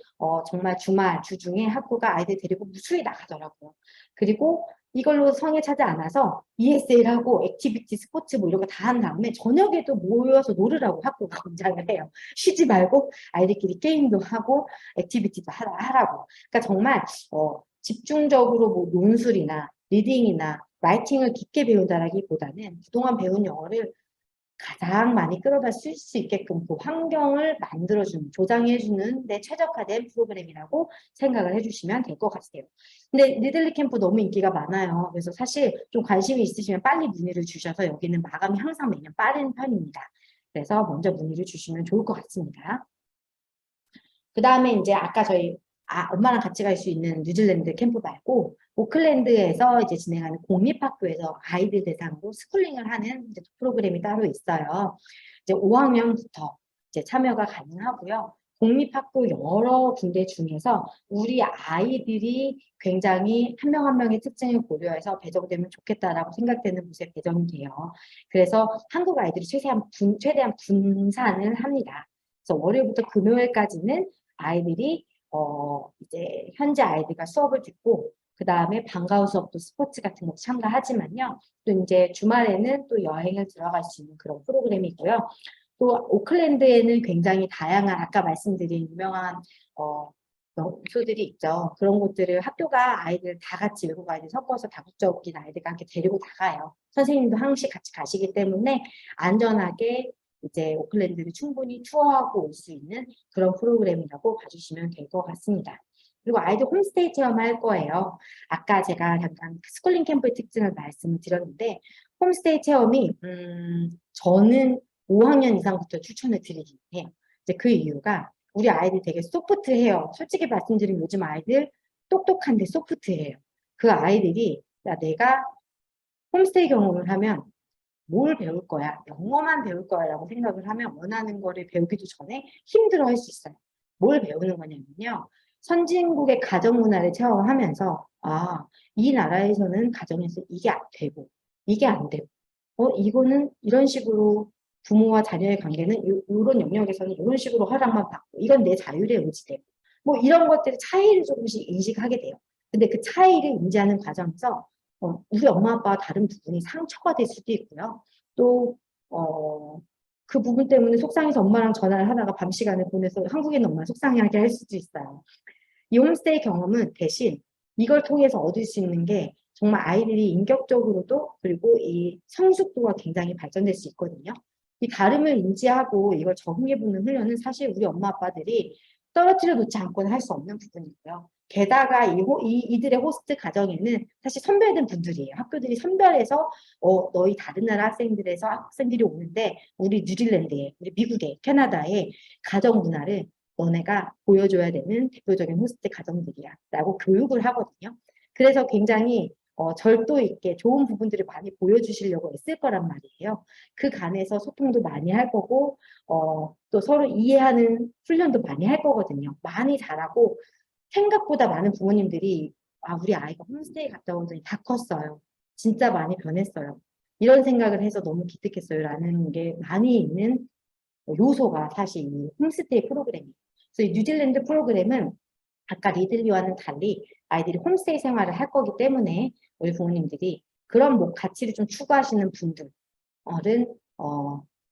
정말 주말, 주중에 학교가 아이들 데리고 무수히 나가더라고요. 그리고 이걸로 성에 차지 않아서 ESL하고 액티비티, 스포츠 뭐 이런 거 다 한 다음에 저녁에도 모여서 놀으라고 학교가 권장을 해요. 쉬지 말고 아이들끼리 게임도 하고 액티비티도 하라고. 그러니까 정말 집중적으로 뭐 논술이나 리딩이나 라이팅을 깊게 배운다라기보다는 그동안 배운 영어를 가장 많이 끌어다 쓸 수 있게끔 그 환경을 만들어주는, 조장해주는 데 최적화된 프로그램이라고 생각을 해주시면 될 것 같아요. 근데 리들리 캠프 너무 인기가 많아요. 그래서 사실 좀 관심이 있으시면 빨리 문의를 주셔서 여기는 마감이 항상 매년 빠른 편입니다. 그래서 먼저 문의를 주시면 좋을 것 같습니다. 그 다음에 이제 아까 저희 엄마랑 같이 갈 수 있는 뉴질랜드 캠프 말고 오클랜드에서 이제 진행하는 공립학교에서 아이들 대상으로 스쿨링을 하는 이제 프로그램이 따로 있어요. 이제 5학년부터 이제 참여가 가능하고요. 공립학교 여러 군데 중에서 우리 아이들이 굉장히 한 명 한 명의 특징을 고려해서 배정되면 좋겠다라고 생각되는 곳에 배정이 돼요. 그래서 한국 아이들이 최대한 분산을 합니다. 그래서 월요일부터 금요일까지는 아이들이 이제 현재 아이들과 수업을 듣고 그 다음에 방과후 수업도 스포츠 같은 거 참가하지만요. 또 이제 주말에는 또 여행을 들어갈 수 있는 그런 프로그램이고요. 또 오클랜드에는 굉장히 다양한 아까 말씀드린 유명한 명소들이 있죠. 그런 곳들을 학교가 아이들 다 같이 외국 아이들 섞어서 다국적인 아이들과 함께 데리고 나가요. 선생님도 항시 같이 가시기 때문에 안전하게 이제 오클랜드를 충분히 투어하고 올 수 있는 그런 프로그램이라고 봐주시면 될 것 같습니다. 그리고 아이들 홈스테이 체험할 거예요. 아까 제가 잠깐 스쿨링 캠프의 특징을 말씀을 드렸는데 홈스테이 체험이 저는 5학년 이상부터 추천을 드리긴 해요. 이제 그 이유가 우리 아이들 되게 소프트해요. 솔직히 말씀드리면 요즘 아이들 똑똑한데 소프트해요. 그 아이들이 야 내가 홈스테이 경험을 하면 뭘 배울 거야? 영어만 배울 거야 라고 생각을 하면 원하는 거를 배우기도 전에 힘들어 할 수 있어요. 뭘 배우는 거냐면요. 선진국의 가정 문화를 체험하면서 이 나라에서는 가정에서 이게 안 되고 이게 안 되고 이거는 이런 식으로 부모와 자녀의 관계는 이런 영역에서는 이런 식으로 허락만 받고 이건 내 자율에 의지되고 뭐 이런 것들의 차이를 조금씩 인식하게 돼요. 근데 그 차이를 인지하는 과정에서 우리 엄마 아빠와 다른 부분이 상처가 될 수도 있고요. 또 그 부분 때문에 속상해서 엄마랑 전화를 하다가 밤 시간에 보내서 한국에 있는 엄마 속상해하게 할 수도 있어요. 이 홈스테이 경험은 대신 이걸 통해서 얻을 수 있는 게 정말 아이들이 인격적으로도 그리고 이 성숙도가 굉장히 발전될 수 있거든요. 이 다름을 인지하고 이걸 적응해보는 훈련은 사실 우리 엄마 아빠들이 떨어뜨려 놓지 않고는 할 수 없는 부분이고요. 게다가 이들의 호스트 가정에는 사실 선별된 분들이에요. 학교들이 선별해서 너희 다른 나라 학생들이 오는데 우리 뉴질랜드에, 우리 미국에, 캐나다에 가정 문화를 너네가 보여줘야 되는 대표적인 호스트 가정들이야 라고 교육을 하거든요. 그래서 굉장히 절도 있게 좋은 부분들을 많이 보여주시려고 애쓸 거란 말이에요. 그 간에서 소통도 많이 할 거고 또 서로 이해하는 훈련도 많이 할 거거든요. 많이 잘하고 생각보다 많은 부모님들이 우리 아이가 홈스테이 갔다 오더니 다 컸어요. 진짜 많이 변했어요. 이런 생각을 해서 너무 기특했어요. 라는 게 많이 있는 요소가 사실 이 홈스테이 프로그램이에요. 그래서 이 뉴질랜드 프로그램은 아까 리들리와는 달리 아이들이 홈스테이 생활을 할 거기 때문에 우리 부모님들이 그런 뭐 가치를 좀 추구하시는 분들은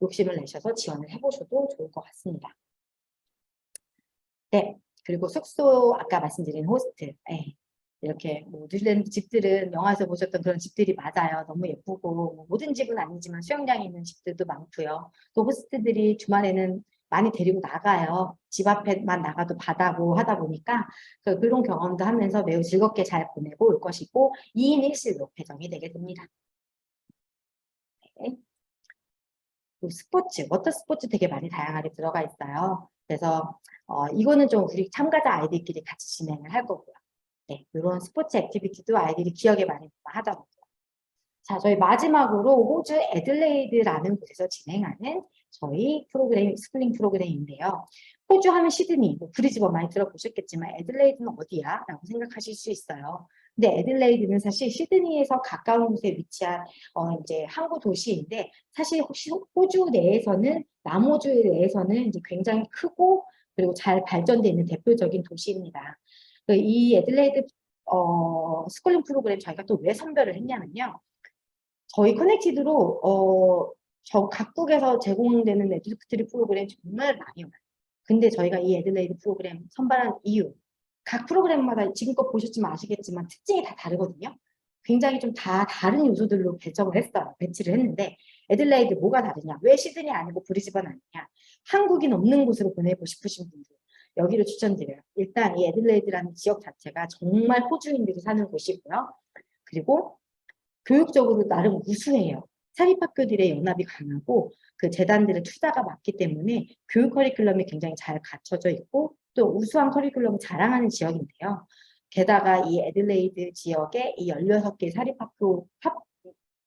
욕심을 내셔서 지원을 해보셔도 좋을 것 같습니다. 네, 그리고 숙소 아까 말씀드린 호스트. 네. 이렇게 뭐 뉴질랜드 집들은 영화에서 보셨던 그런 집들이 맞아요. 너무 예쁘고 뭐 모든 집은 아니지만 수영장이 있는 집들도 많고요. 또 호스트들이 주말에는 많이 데리고 나가요. 집 앞에만 나가도 바다고 하다 보니까 그런 경험도 하면서 매우 즐겁게 잘 보내고 올 것이고 2인 1실로 배정이 되게 됩니다. 네. 스포츠, 워터 스포츠 되게 많이 다양하게 들어가 있어요. 그래서 이거는 좀 우리 참가자 아이들끼리 같이 진행을 할 거고요. 네, 이런 스포츠 액티비티도 아이들이 기억에 많이 하더라고요. 자, 저희 마지막으로 호주 애들레이드라는 곳에서 진행하는 저희 프로그램, 스쿨링 프로그램인데요. 호주 하면 시드니, 뭐 브리즈번 많이 들어보셨겠지만 애들레이드는 어디야? 라고 생각하실 수 있어요. 근데 애들레이드는 사실 시드니에서 가까운 곳에 위치한 이제 항구 도시인데 사실 호주 내에서는 남호주 내에서는 이제 굉장히 크고 그리고 잘 발전되어 있는 대표적인 도시입니다. 이 애들레이드 스쿨링 프로그램 저희가 또 왜 선별을 했냐면요. 저희 커넥티드로 저 각국에서 제공되는 에듀스트리 프로그램 정말 많이 와요. 근데 저희가 이 애들레이드 프로그램 선발한 이유 각 프로그램마다 지금껏 보셨지만 아시겠지만 특징이 다 다르거든요. 굉장히 좀 다 다른 요소들로 배정을 했어요. 배치를 했는데 애들레이드 뭐가 다르냐? 왜 시드니 아니고 브리즈번 아니냐? 한국인 없는 곳으로 보내고 싶으신 분들 여기를 추천드려요. 일단 이 애들레이드라는 지역 자체가 정말 호주인들이 사는 곳이고요. 그리고 교육적으로 나름 우수해요. 사립학교들의 연합이 강하고 그 재단들의 투자가 많기 때문에 교육 커리큘럼이 굉장히 잘 갖춰져 있고 또 우수한 커리큘럼을 자랑하는 지역인데요. 게다가 이 애들레이드 지역의 이 16개 사립학교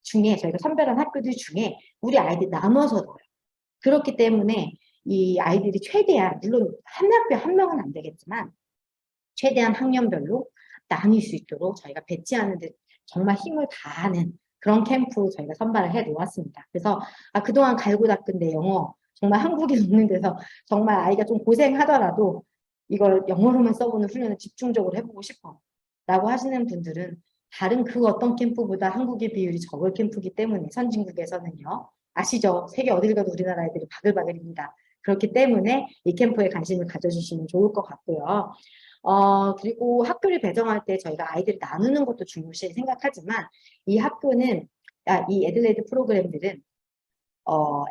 중에 저희가 선별한 학교들 중에 우리 아이들 나눠서 넣어요. 그렇기 때문에 이 아이들이 최대한 물론 한 학교에 한 명은 안 되겠지만 최대한 학년별로 나뉠 수 있도록 저희가 배치하는 데 정말 힘을 다하는 그런 캠프로 저희가 선발을 해 놓았습니다. 그래서 그동안 갈고 닦은 내 영어 정말 한국에 없는 데서 정말 아이가 좀 고생하더라도 이걸 영어로만 써보는 훈련을 집중적으로 해보고 싶어 라고 하시는 분들은 다른 그 어떤 캠프보다 한국의 비율이 적을 캠프이기 때문에 선진국에서는요. 아시죠? 세계 어딜 가도 우리나라 애들이 바글바글입니다. 그렇기 때문에 이 캠프에 관심을 가져주시면 좋을 것 같고요. 그리고 학교를 배정할 때 저희가 아이들을 나누는 것도 중요시 생각하지만 이 학교는, 이 애들레이드 프로그램들은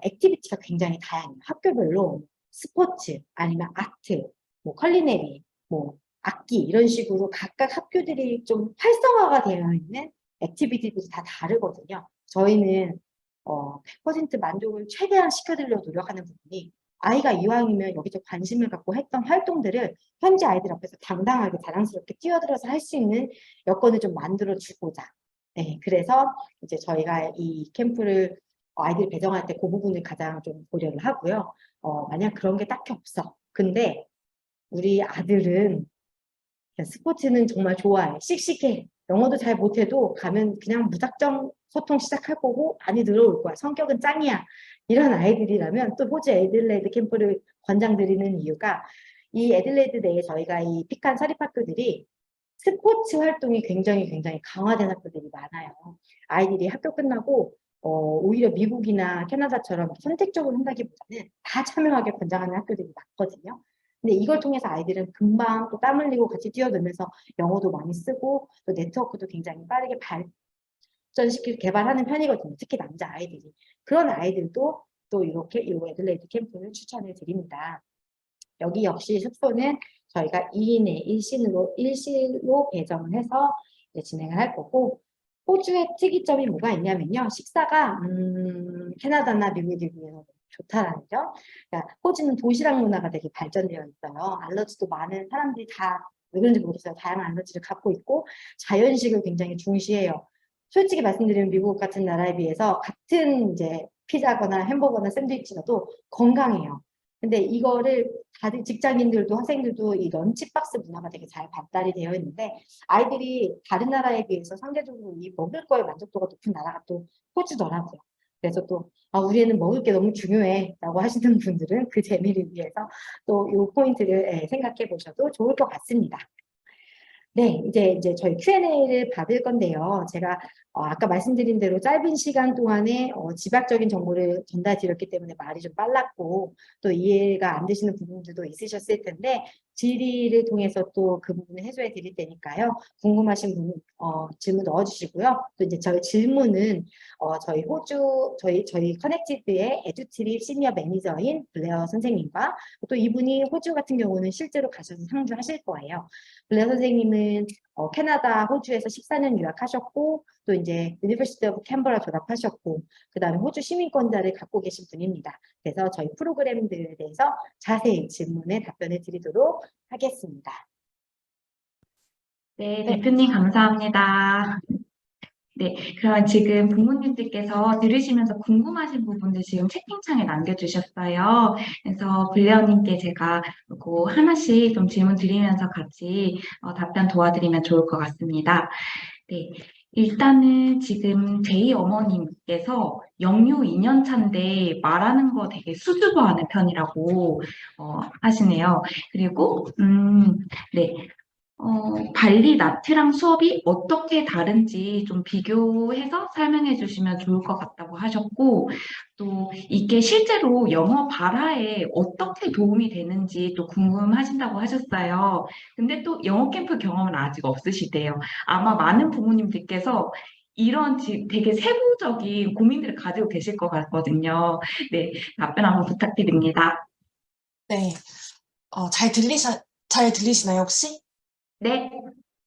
액티비티가 굉장히 다양해요. 학교별로 스포츠, 아니면 아트, 뭐 컬리네리, 뭐 악기 이런 식으로 각각 학교들이 좀 활성화가 되어 있는 액티비티들이 다 다르거든요. 저희는 100% 만족을 최대한 시켜드리려고 노력하는 부분이 아이가 이왕이면 여기서 관심을 갖고 했던 활동들을 현지 아이들 앞에서 당당하게 자랑스럽게 뛰어들어서 할 수 있는 여건을 좀 만들어 주고자. 네, 그래서 이제 저희가 이 캠프를 아이들 배정할 때 그 부분을 가장 좀 고려를 하고요. 만약 그런 게 딱히 없어. 근데 우리 아들은 스포츠는 정말 좋아해. 씩씩해. 영어도 잘 못해도 가면 그냥 무작정 소통 시작할 거고 많이 들어올 거야. 성격은 짱이야. 이런 아이들이라면 또 호주 애들레이드 캠프를 권장드리는 이유가 이 애들레이드 내에 저희가 이 픽한 사립학교들이 스포츠 활동이 굉장히 강화된 학교들이 많아요. 아이들이 학교 끝나고 오히려 미국이나 캐나다처럼 선택적으로 한다기보다는 다 참여하게 권장하는 학교들이 많거든요. 근데 이걸 통해서 아이들은 금방 또 땀 흘리고 같이 뛰어들면서 영어도 많이 쓰고 또 네트워크도 굉장히 빠르게 개발하는 편이거든요. 특히 남자 아이들이. 그런 아이들도 또 이렇게 이 애들레이드 캠프를 추천을 드립니다. 여기 역시 숙소는 저희가 2인에 1실로 배정을 해서 진행을 할 거고, 호주의 특이점이 뭐가 있냐면요. 식사가 캐나다나 미국에 비해서 좋다라는 점. 그러니까 호주는 도시락 문화가 되게 발전되어 있어요. 알러지도 많은 사람들이 다 왜 그런지 모르겠어요. 다양한 알러지를 갖고 있고 자연식을 굉장히 중시해요. 솔직히 말씀드리면 미국 같은 나라에 비해서 같은 이제 피자거나 햄버거나 샌드위치라도 건강해요. 근데 이거를 다들 직장인들도 학생들도 이 런치박스 문화가 되게 잘 발달이 되어 있는데 아이들이 다른 나라에 비해서 상대적으로 이 먹을 거에 만족도가 높은 나라가 또 호주더라고요. 그래서 또 우리 애는 먹을 게 너무 중요해 라고 하시는 분들은 그 재미를 위해서 또 이 포인트를 생각해 보셔도 좋을 것 같습니다. 네, 이제 저희 Q&A를 받을 건데요. 제가 아까 말씀드린 대로 짧은 시간 동안에 지박적인 정보를 전달드렸기 때문에 말이 좀 빨랐고 또 이해가 안 되시는 부분들도 있으셨을 텐데 질의를 통해서 또 그 부분을 해소해 드릴 테니까요. 궁금하신 부분 질문 넣어주시고요. 또 이제 저희 질문은 저희 커넥티드의 에듀트립 시니어 매니저인 블레어 선생님과 또 이분이 호주 같은 경우는 실제로 가셔서 상주하실 거예요. 블레어 선생님은 캐나다, 호주에서 14년 유학하셨고 또 이제 유니버시티 오브 캔버라 졸업하셨고 그 다음에 호주 시민권자를 갖고 계신 분입니다. 그래서 저희 프로그램들에 대해서 자세히 질문에 답변을 드리도록 하겠습니다. 네, 대표님 감사합니다. 네, 그럼 지금 부모님들께서 들으시면서 궁금하신 부분들 지금 채팅창에 남겨주셨어요. 그래서 블레어님께 제가 그 하나씩 좀 질문 드리면서 같이 답변 도와드리면 좋을 것 같습니다. 네, 일단은 지금 제이 어머님께서 영유 2년 차인데 말하는 거 되게 수줍어하는 편이라고 하시네요. 그리고 네. 발리 나트랑 수업이 어떻게 다른지 좀 비교해서 설명해 주시면 좋을 것 같다고 하셨고, 또 이게 실제로 영어 발화에 어떻게 도움이 되는지 또 궁금하신다고 하셨어요. 근데 또 영어 캠프 경험은 아직 없으시대요. 아마 많은 부모님들께서 이런 되게 세부적인 고민들을 가지고 계실 것 같거든요. 네, 답변 한번 부탁드립니다. 네, 잘 들리시나요, 혹시? 네.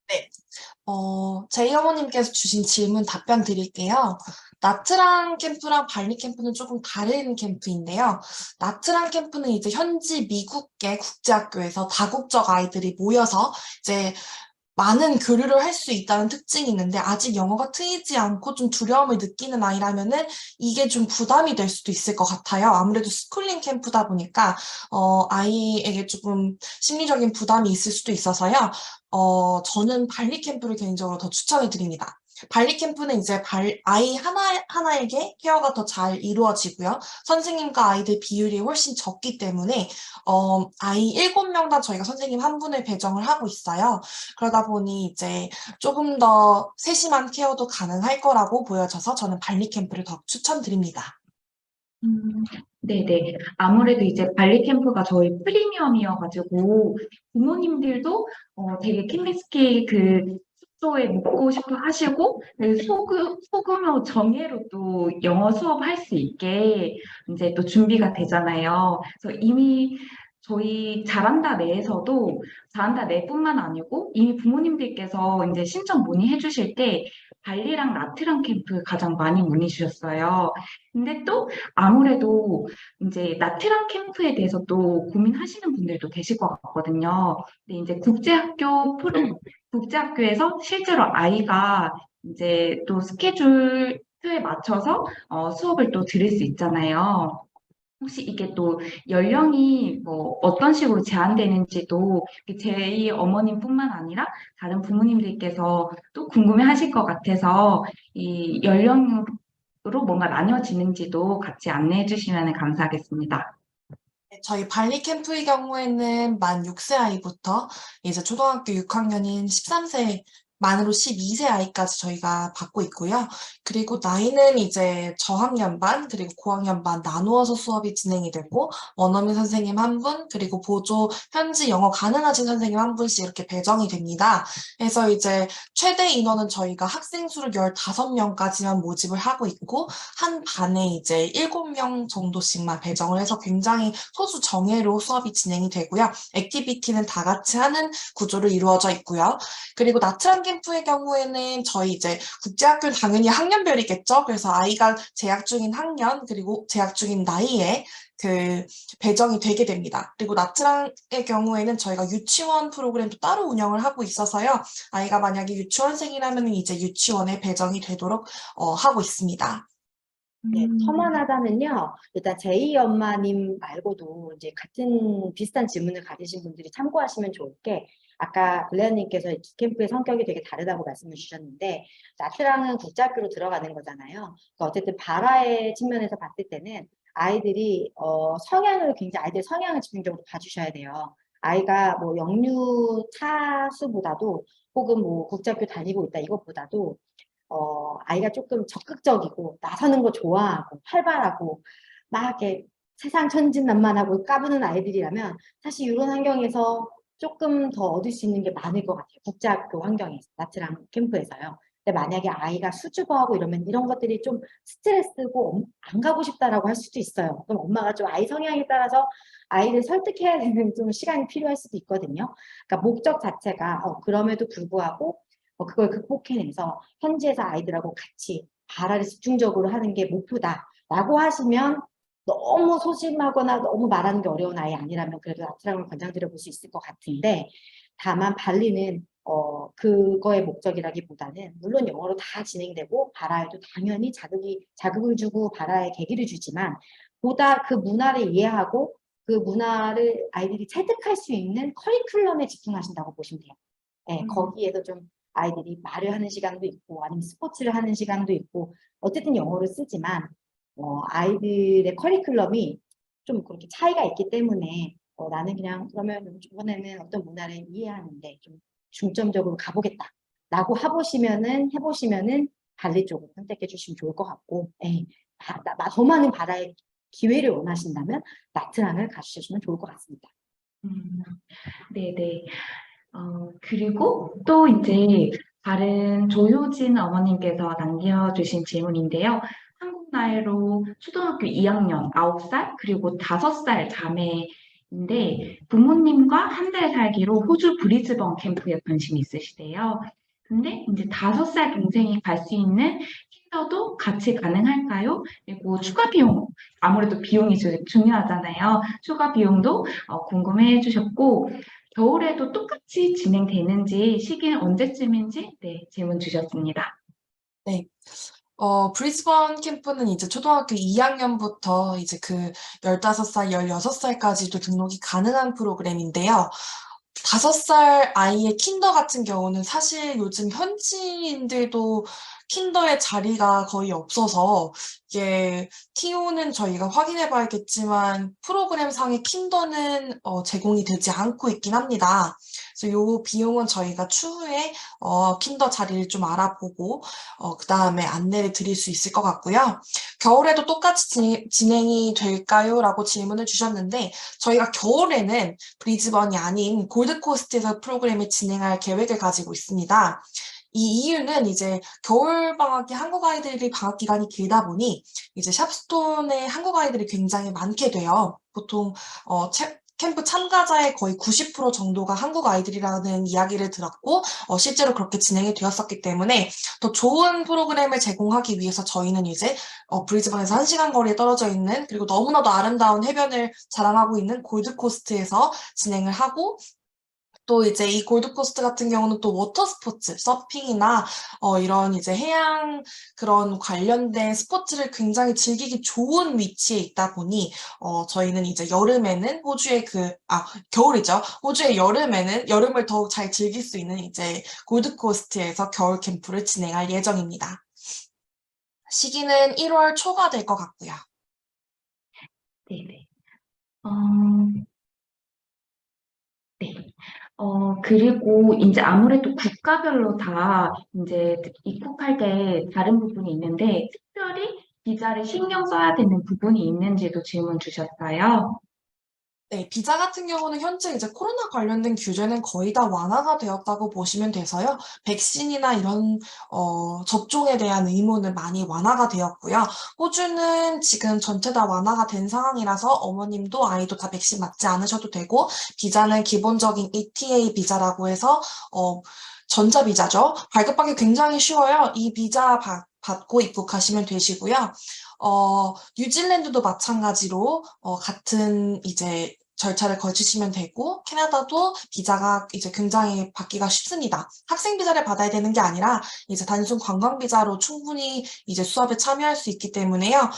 네. 제이 어머님께서 주신 질문 답변 드릴게요. 나트랑 캠프랑 발리 캠프는 조금 다른 캠프인데요. 나트랑 캠프는 이제 현지 미국계 국제학교에서 다국적 아이들이 모여서 이제 많은 교류를 할 수 있다는 특징이 있는데 아직 영어가 트이지 않고 좀 두려움을 느끼는 아이라면은 이게 좀 부담이 될 수도 있을 것 같아요. 아무래도 스쿨링 캠프다 보니까 아이에게 조금 심리적인 부담이 있을 수도 있어서요. 저는 발리 캠프를 개인적으로 더 추천해 드립니다. 발리 캠프는 이제 아이 하나에게 케어가 더 잘 이루어지고요. 선생님과 아이들 비율이 훨씬 적기 때문에 아이 7명당 저희가 선생님 한 분을 배정을 하고 있어요. 그러다 보니 이제 조금 더 세심한 케어도 가능할 거라고 보여져서 저는 발리 캠프를 더 추천드립니다. 네네. 아무래도 이제 발리 캠프가 저희 프리미엄이어가지고 부모님들도 되게 캠비스키 그 숙소에 묵고 싶어 하시고 그 소규모 정예로 또 영어 수업 할 수 있게 이제 또 준비가 되잖아요. 그래서 이미 저희 잘한다 내에서도 잘한다 내뿐만 아니고 이미 부모님들께서 이제 신청 문의해 주실 때 발리랑 나트랑 캠프 가장 많이 문의 주셨어요. 근데 또 아무래도 이제 나트랑 캠프에 대해서 또 고민하시는 분들도 계실 것 같거든요. 근데 이제 국제학교에서 실제로 아이가 이제 또 스케줄표에 맞춰서 수업을 또 들을 수 있잖아요. 혹시 이게 또 연령이 뭐 어떤 식으로 제한되는지도 제2 어머님뿐만 아니라 다른 부모님들께서 또 궁금해하실 것 같아서 이 연령으로 뭔가 나뉘어지는지도 같이 안내해 주시면 감사하겠습니다. 저희 발리 캠프의 경우에는 만 6세 아이부터 이제 초등학교 6학년인 13세 만으로 12세 아이까지 저희가 받고 있고요. 그리고 나이는 이제 저학년반 그리고 고학년반 나누어서 수업이 진행이 되고 원어민 선생님 한 분, 그리고 보조 현지 영어 가능하신 선생님 한 분씩 이렇게 배정이 됩니다. 그래서 이제 최대 인원은 저희가 학생 수를 15명까지만 모집을 하고 있고 한 반에 이제 7명 정도씩만 배정을 해서 굉장히 소수 정예로 수업이 진행이 되고요. 액티비티는 다 같이 하는 구조로 이루어져 있고요. 그리고 나트랑 캠프의 경우에는 저희 이제 국제학교는 당연히 학년별이겠죠. 그래서 아이가 재학 중인 학년 그리고 재학 중인 나이에 그 배정이 되게 됩니다. 그리고 나트랑의 경우에는 저희가 유치원 프로그램도 따로 운영을 하고 있어서요. 아이가 만약에 유치원생이라면 이제 유치원에 배정이 되도록 하고 있습니다. 네, 첨언하자면요. 일단 제이 엄마님 말고도 이제 같은 비슷한 질문을 가지신 분들이 참고하시면 좋을 게 아까 블레어님께서 캠프의 성격이 되게 다르다고 말씀을 주셨는데 나트랑은 국제학교로 들어가는 거잖아요. 그러니까 어쨌든 바라의 측면에서 봤을 때는 아이들이 성향을 굉장히 아이들 성향을 집중적으로 봐주셔야 돼요. 아이가 뭐 영유 타수보다도 혹은 뭐 국제학교 다니고 있다 이것보다도 아이가 조금 적극적이고 나서는 거 좋아하고 활발하고 막 이렇게 세상 천진난만하고 까부는 아이들이라면 사실 이런 환경에서 조금 더 얻을 수 있는 게 많을 것 같아요. 국제학교 환경에서, 나트랑 캠프에서요. 근데 만약에 아이가 수줍어하고 이러면 이런 것들이 좀 스트레스고 안 가고 싶다라고 할 수도 있어요. 그럼 엄마가 좀 아이 성향에 따라서 아이를 설득해야 되는 좀 시간이 필요할 수도 있거든요. 그러니까 목적 자체가 그럼에도 불구하고 그걸 극복해내서 현지에서 아이들하고 같이 발화를 집중적으로 하는 게 목표다라고 하시면 너무 소심하거나 너무 말하는 게 어려운 아이 아니라면 그래도 나트랑을 권장드려 볼 수 있을 것 같은데 다만 발리는 그거의 목적이라기보다는 물론 영어로 다 진행되고 발화에도 당연히 자극을 주고 발화에 계기를 주지만 보다 그 문화를 이해하고 그 문화를 아이들이 체득할 수 있는 커리큘럼에 집중하신다고 보시면 돼요. 네, 거기에서 좀 아이들이 말을 하는 시간도 있고 아니면 스포츠를 하는 시간도 있고 어쨌든 영어를 쓰지만 아이들의 커리큘럼이 좀 그렇게 차이가 있기 때문에 나는 그냥 그러면 이번에는 어떤 문화를 이해하는데 좀 중점적으로 가보겠다 라고 해보시면은 발리 쪽을 선택해 주시면 좋을 것 같고 더 많은 바다의 기회를 원하신다면 나트랑을 가주시면 좋을 것 같습니다. 네네. 그리고 또 이제 다른 조효진 어머님께서 남겨주신 질문인데요. 한국 나이로 초등학교 2학년 9살 그리고 5살 자매인데 부모님과 한 달 살기로 호주 브리즈번 캠프에 관심이 있으시대요. 근데 이제 5살 동생이 갈 수 있는 킨더도 같이 가능할까요? 그리고 추가 비용, 아무래도 비용이 중요하잖아요. 추가 비용도 궁금해 해주셨고 겨울에도 똑같이 진행되는지 시기는 언제쯤인지 질문 주셨습니다. 네. 브리즈번 캠프는 이제 초등학교 2학년부터 이제 그 15살, 16살까지도 등록이 가능한 프로그램인데요. 5살 아이의 킨더 같은 경우는 사실 요즘 현지인들도 킨더의 자리가 거의 없어서 이게 TO는 저희가 확인해 봐야겠지만 프로그램 상의 킨더는 제공이 되지 않고 있긴 합니다. 그래서 요 비용은 저희가 추후에 킨더 자리를 좀 알아보고 그 다음에 안내를 드릴 수 있을 것 같고요. 겨울에도 똑같이 진행이 될까요? 라고 질문을 주셨는데 저희가 겨울에는 브리즈번이 아닌 골드코스트에서 프로그램을 진행할 계획을 가지고 있습니다. 이 이유는 이제 겨울방학이 한국 아이들이 방학 기간이 길다 보니 이제 샵스톤에 한국 아이들이 굉장히 많게 돼요. 보통 캠프 참가자의 거의 90% 정도가 한국 아이들이라는 이야기를 들었고 실제로 그렇게 진행이 되었었기 때문에 더 좋은 프로그램을 제공하기 위해서 저희는 이제 브리즈번에서 1시간 거리에 떨어져 있는 그리고 너무나도 아름다운 해변을 자랑하고 있는 골드코스트에서 진행을 하고 또 이제 이 골드코스트 같은 경우는 또 워터 스포츠, 서핑이나 이런 이제 해양 그런 관련된 스포츠를 굉장히 즐기기 좋은 위치에 있다 보니 저희는 이제 여름에는 겨울이죠. 호주의 여름에는 여름을 더욱 잘 즐길 수 있는 이제 골드코스트에서 겨울 캠프를 진행할 예정입니다. 시기는 1월 초가 될 것 같고요. 네네. 네. 그리고 이제 아무래도 국가별로 다 이제 입국할 때 다른 부분이 있는데 특별히 비자를 신경 써야 되는 부분이 있는지도 질문 주셨어요. 네, 비자 같은 경우는 현재 이제 코로나 관련된 규제는 거의 다 완화가 되었다고 보시면 돼서요. 백신이나 이런 접종에 대한 의무는 많이 완화가 되었고요. 호주는 지금 전체 다 완화가 된 상황이라서 어머님도 아이도 다 백신 맞지 않으셔도 되고, 비자는 기본적인 ETA 비자라고 해서 전자 비자죠. 발급하기 굉장히 쉬워요. 이 비자 받고 입국하시면 되시고요. 뉴질랜드도 마찬가지로 같은 이제 절차를 거치시면 되고, 캐나다도 비자가 이제 굉장히 받기가 쉽습니다. 학생 비자를 받아야 되는 게 아니라 이제 단순 관광 비자로 충분히 이제 수업에 참여할 수 있기 때문에요.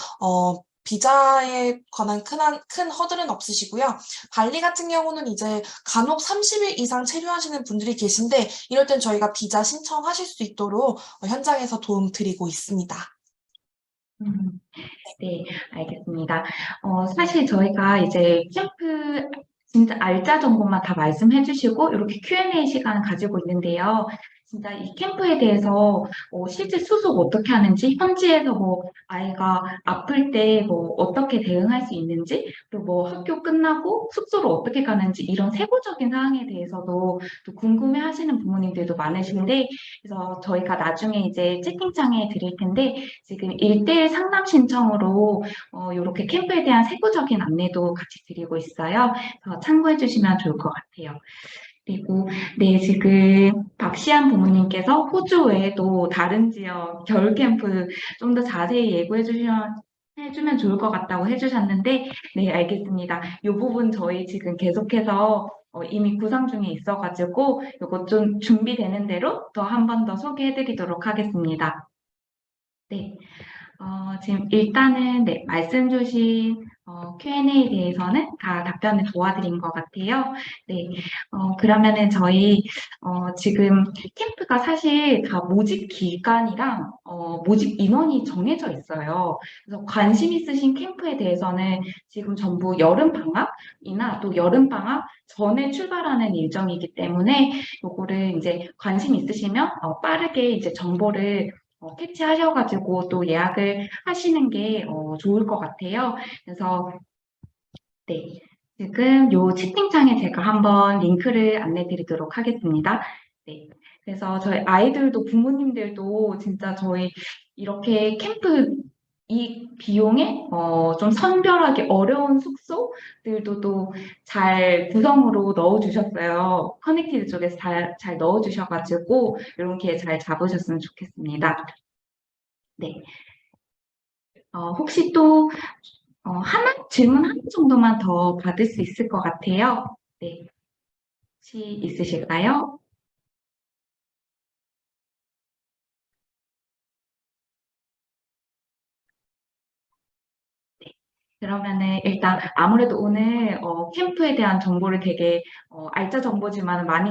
비자에 관한 큰 허들은 없으시고요. 발리 같은 경우는 이제 간혹 30일 이상 체류하시는 분들이 계신데, 이럴 땐 저희가 비자 신청하실 수 있도록 현장에서 도움 드리고 있습니다. 음, 네, 알겠습니다. 사실 저희가 이제 캠프 진짜 알짜 정보만 다 말씀해 주시고 이렇게 Q&A 시간 가지고 있는데요. 진짜 이 캠프에 대해서 실제 수속 어떻게 하는지, 현지에서 뭐 아이가 아플 때 뭐 어떻게 대응할 수 있는지, 또 뭐 학교 끝나고 숙소로 어떻게 가는지 이런 세부적인 사항에 대해서도 또 궁금해 하시는 부모님들도 많으신데, 그래서 저희가 나중에 이제 채팅창에 드릴 텐데 지금 1대1 상담 신청으로 이렇게 캠프에 대한 세부적인 안내도 같이 드리고 있어요. 그래서 참고해 주시면 좋을 것 같아요. 그리고 네, 지금 박시안 부모님께서 호주 외에도 다른 지역 겨울 캠프 좀 더 자세히 해주면 좋을 것 같다고 해주셨는데, 네, 알겠습니다. 이 부분 저희 지금 계속해서 이미 구상 중에 있어가지고 이거 좀 준비되는 대로 더 한 번 더 소개해드리도록 하겠습니다. 네. 지금 일단은 네, 말씀 주신 Q&A에 대해서는 다 답변을 도와드린 것 같아요. 네, 그러면은 저희 지금 캠프가 사실 다 모집 기간이랑 모집 인원이 정해져 있어요. 그래서 관심 있으신 캠프에 대해서는 지금 전부 여름 방학이나 또 여름 방학 전에 출발하는 일정이기 때문에 요거를 이제 관심 있으시면 빠르게 이제 정보를 캐치하셔가지고 또 예약을 하시는 게 좋을 것 같아요. 그래서 네, 지금 요 채팅창에 제가 한번 링크를 안내 드리도록 하겠습니다. 네, 그래서 저희 아이들도 부모님들도 진짜 저희 이렇게 캠프 이 비용에 좀 선별하기 어려운 숙소들도 또 잘 구성으로 넣어주셨어요. 커넥티드 쪽에서 잘 넣어주셔가지고 이렇게 잘 잡으셨으면 좋겠습니다. 네. 혹시 또 질문 하나 정도만 더 받을 수 있을 것 같아요. 네. 혹시 있으실까요? 그러면은 일단 아무래도 오늘 캠프에 대한 정보를 되게 알짜 정보지만 많이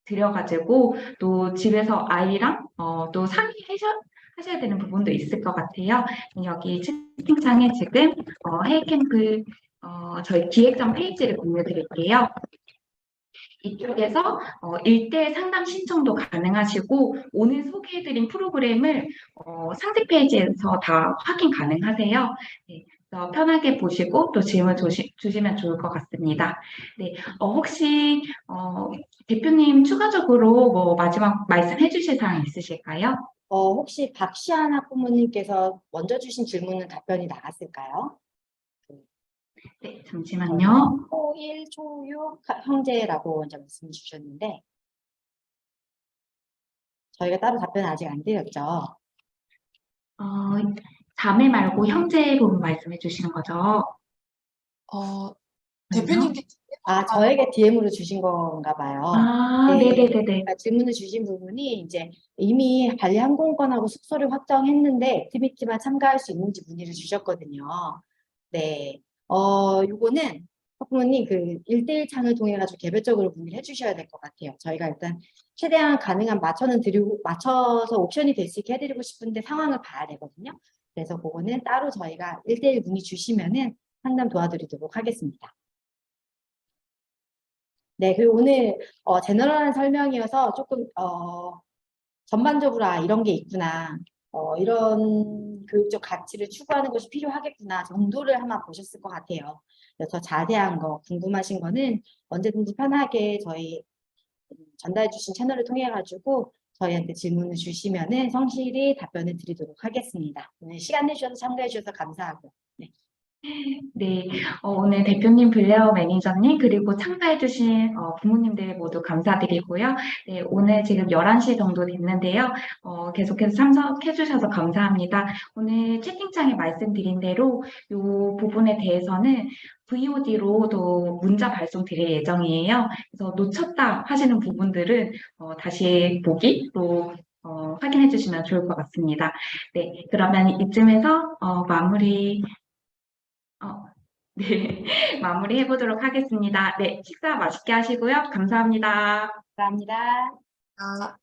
드려가지고 또 집에서 아이랑 또 하셔야 되는 부분도 있을 것 같아요. 여기 채팅창에 지금 해외 캠프 저희 기획전 페이지를 공유 드릴게요. 이쪽에서 1대1 상담 신청도 가능하시고 오늘 소개해드린 프로그램을 상세 페이지에서 다 확인 가능하세요. 네, 그래서 편하게 보시고 또 질문 주시면 좋을 것 같습니다. 네, 혹시 대표님 추가적으로 뭐 마지막 말씀해 주실 사항 있으실까요? 혹시 박시아나 부모님께서 먼저 주신 질문은 답변이 나갔을까요? 네, 잠시만요. 초1, 초6 형제라고 먼저 말씀 주셨는데 저희가 따로 답변 아직 안 드렸죠. 어, 자매 말고 형제 부분 말씀해 주시는 거죠? 대표님께 저에게 DM으로 주신 건가 봐요. 네네네네. 그러니까 질문을 주신 부분이 이제 이미 발리 항공권하고 숙소를 확정했는데 액티비티만 참가할 수 있는지 문의를 주셨거든요. 네. 요거는 부모님 그 1대1 창을 통해 가지고 개별적으로 문의를 해주셔야 될 것 같아요. 저희가 일단 최대한 가능한 맞춰서 옵션이 될 수 있게 해드리고 싶은데 상황을 봐야 되거든요. 그래서 그거는 따로 저희가 1대1 문의 주시면은 상담 도와드리도록 하겠습니다. 네, 그리고 오늘 제너럴한 설명이어서 조금 전반적으로 이런 게 있구나. 이런 교육적 가치를 추구하는 것이 필요하겠구나 정도를 한번 보셨을 것 같아요. 그래서 자세한 거 궁금하신 거는 언제든지 편하게 저희 전달해 주신 채널을 통해 가지고 저희한테 질문을 주시면은 성실히 답변을 드리도록 하겠습니다. 오늘 시간 내주셔서 참가해 주셔서 감사하고. 네. 네, 오늘 대표님, 블레어 매니저님, 그리고 참가해주신 부모님들 모두 감사드리고요. 네, 오늘 지금 11시 정도 됐는데요. 계속해서 참석해주셔서 감사합니다. 오늘 채팅창에 말씀드린 대로 이 부분에 대해서는 VOD로도 문자 발송 드릴 예정이에요. 그래서 놓쳤다 하시는 부분들은 다시 보기 또 확인해 주시면 좋을 것 같습니다. 네, 그러면 이쯤에서 마무리 네, 마무리해 보도록 하겠습니다. 네, 식사 맛있게 하시고요. 감사합니다. 감사합니다. 아,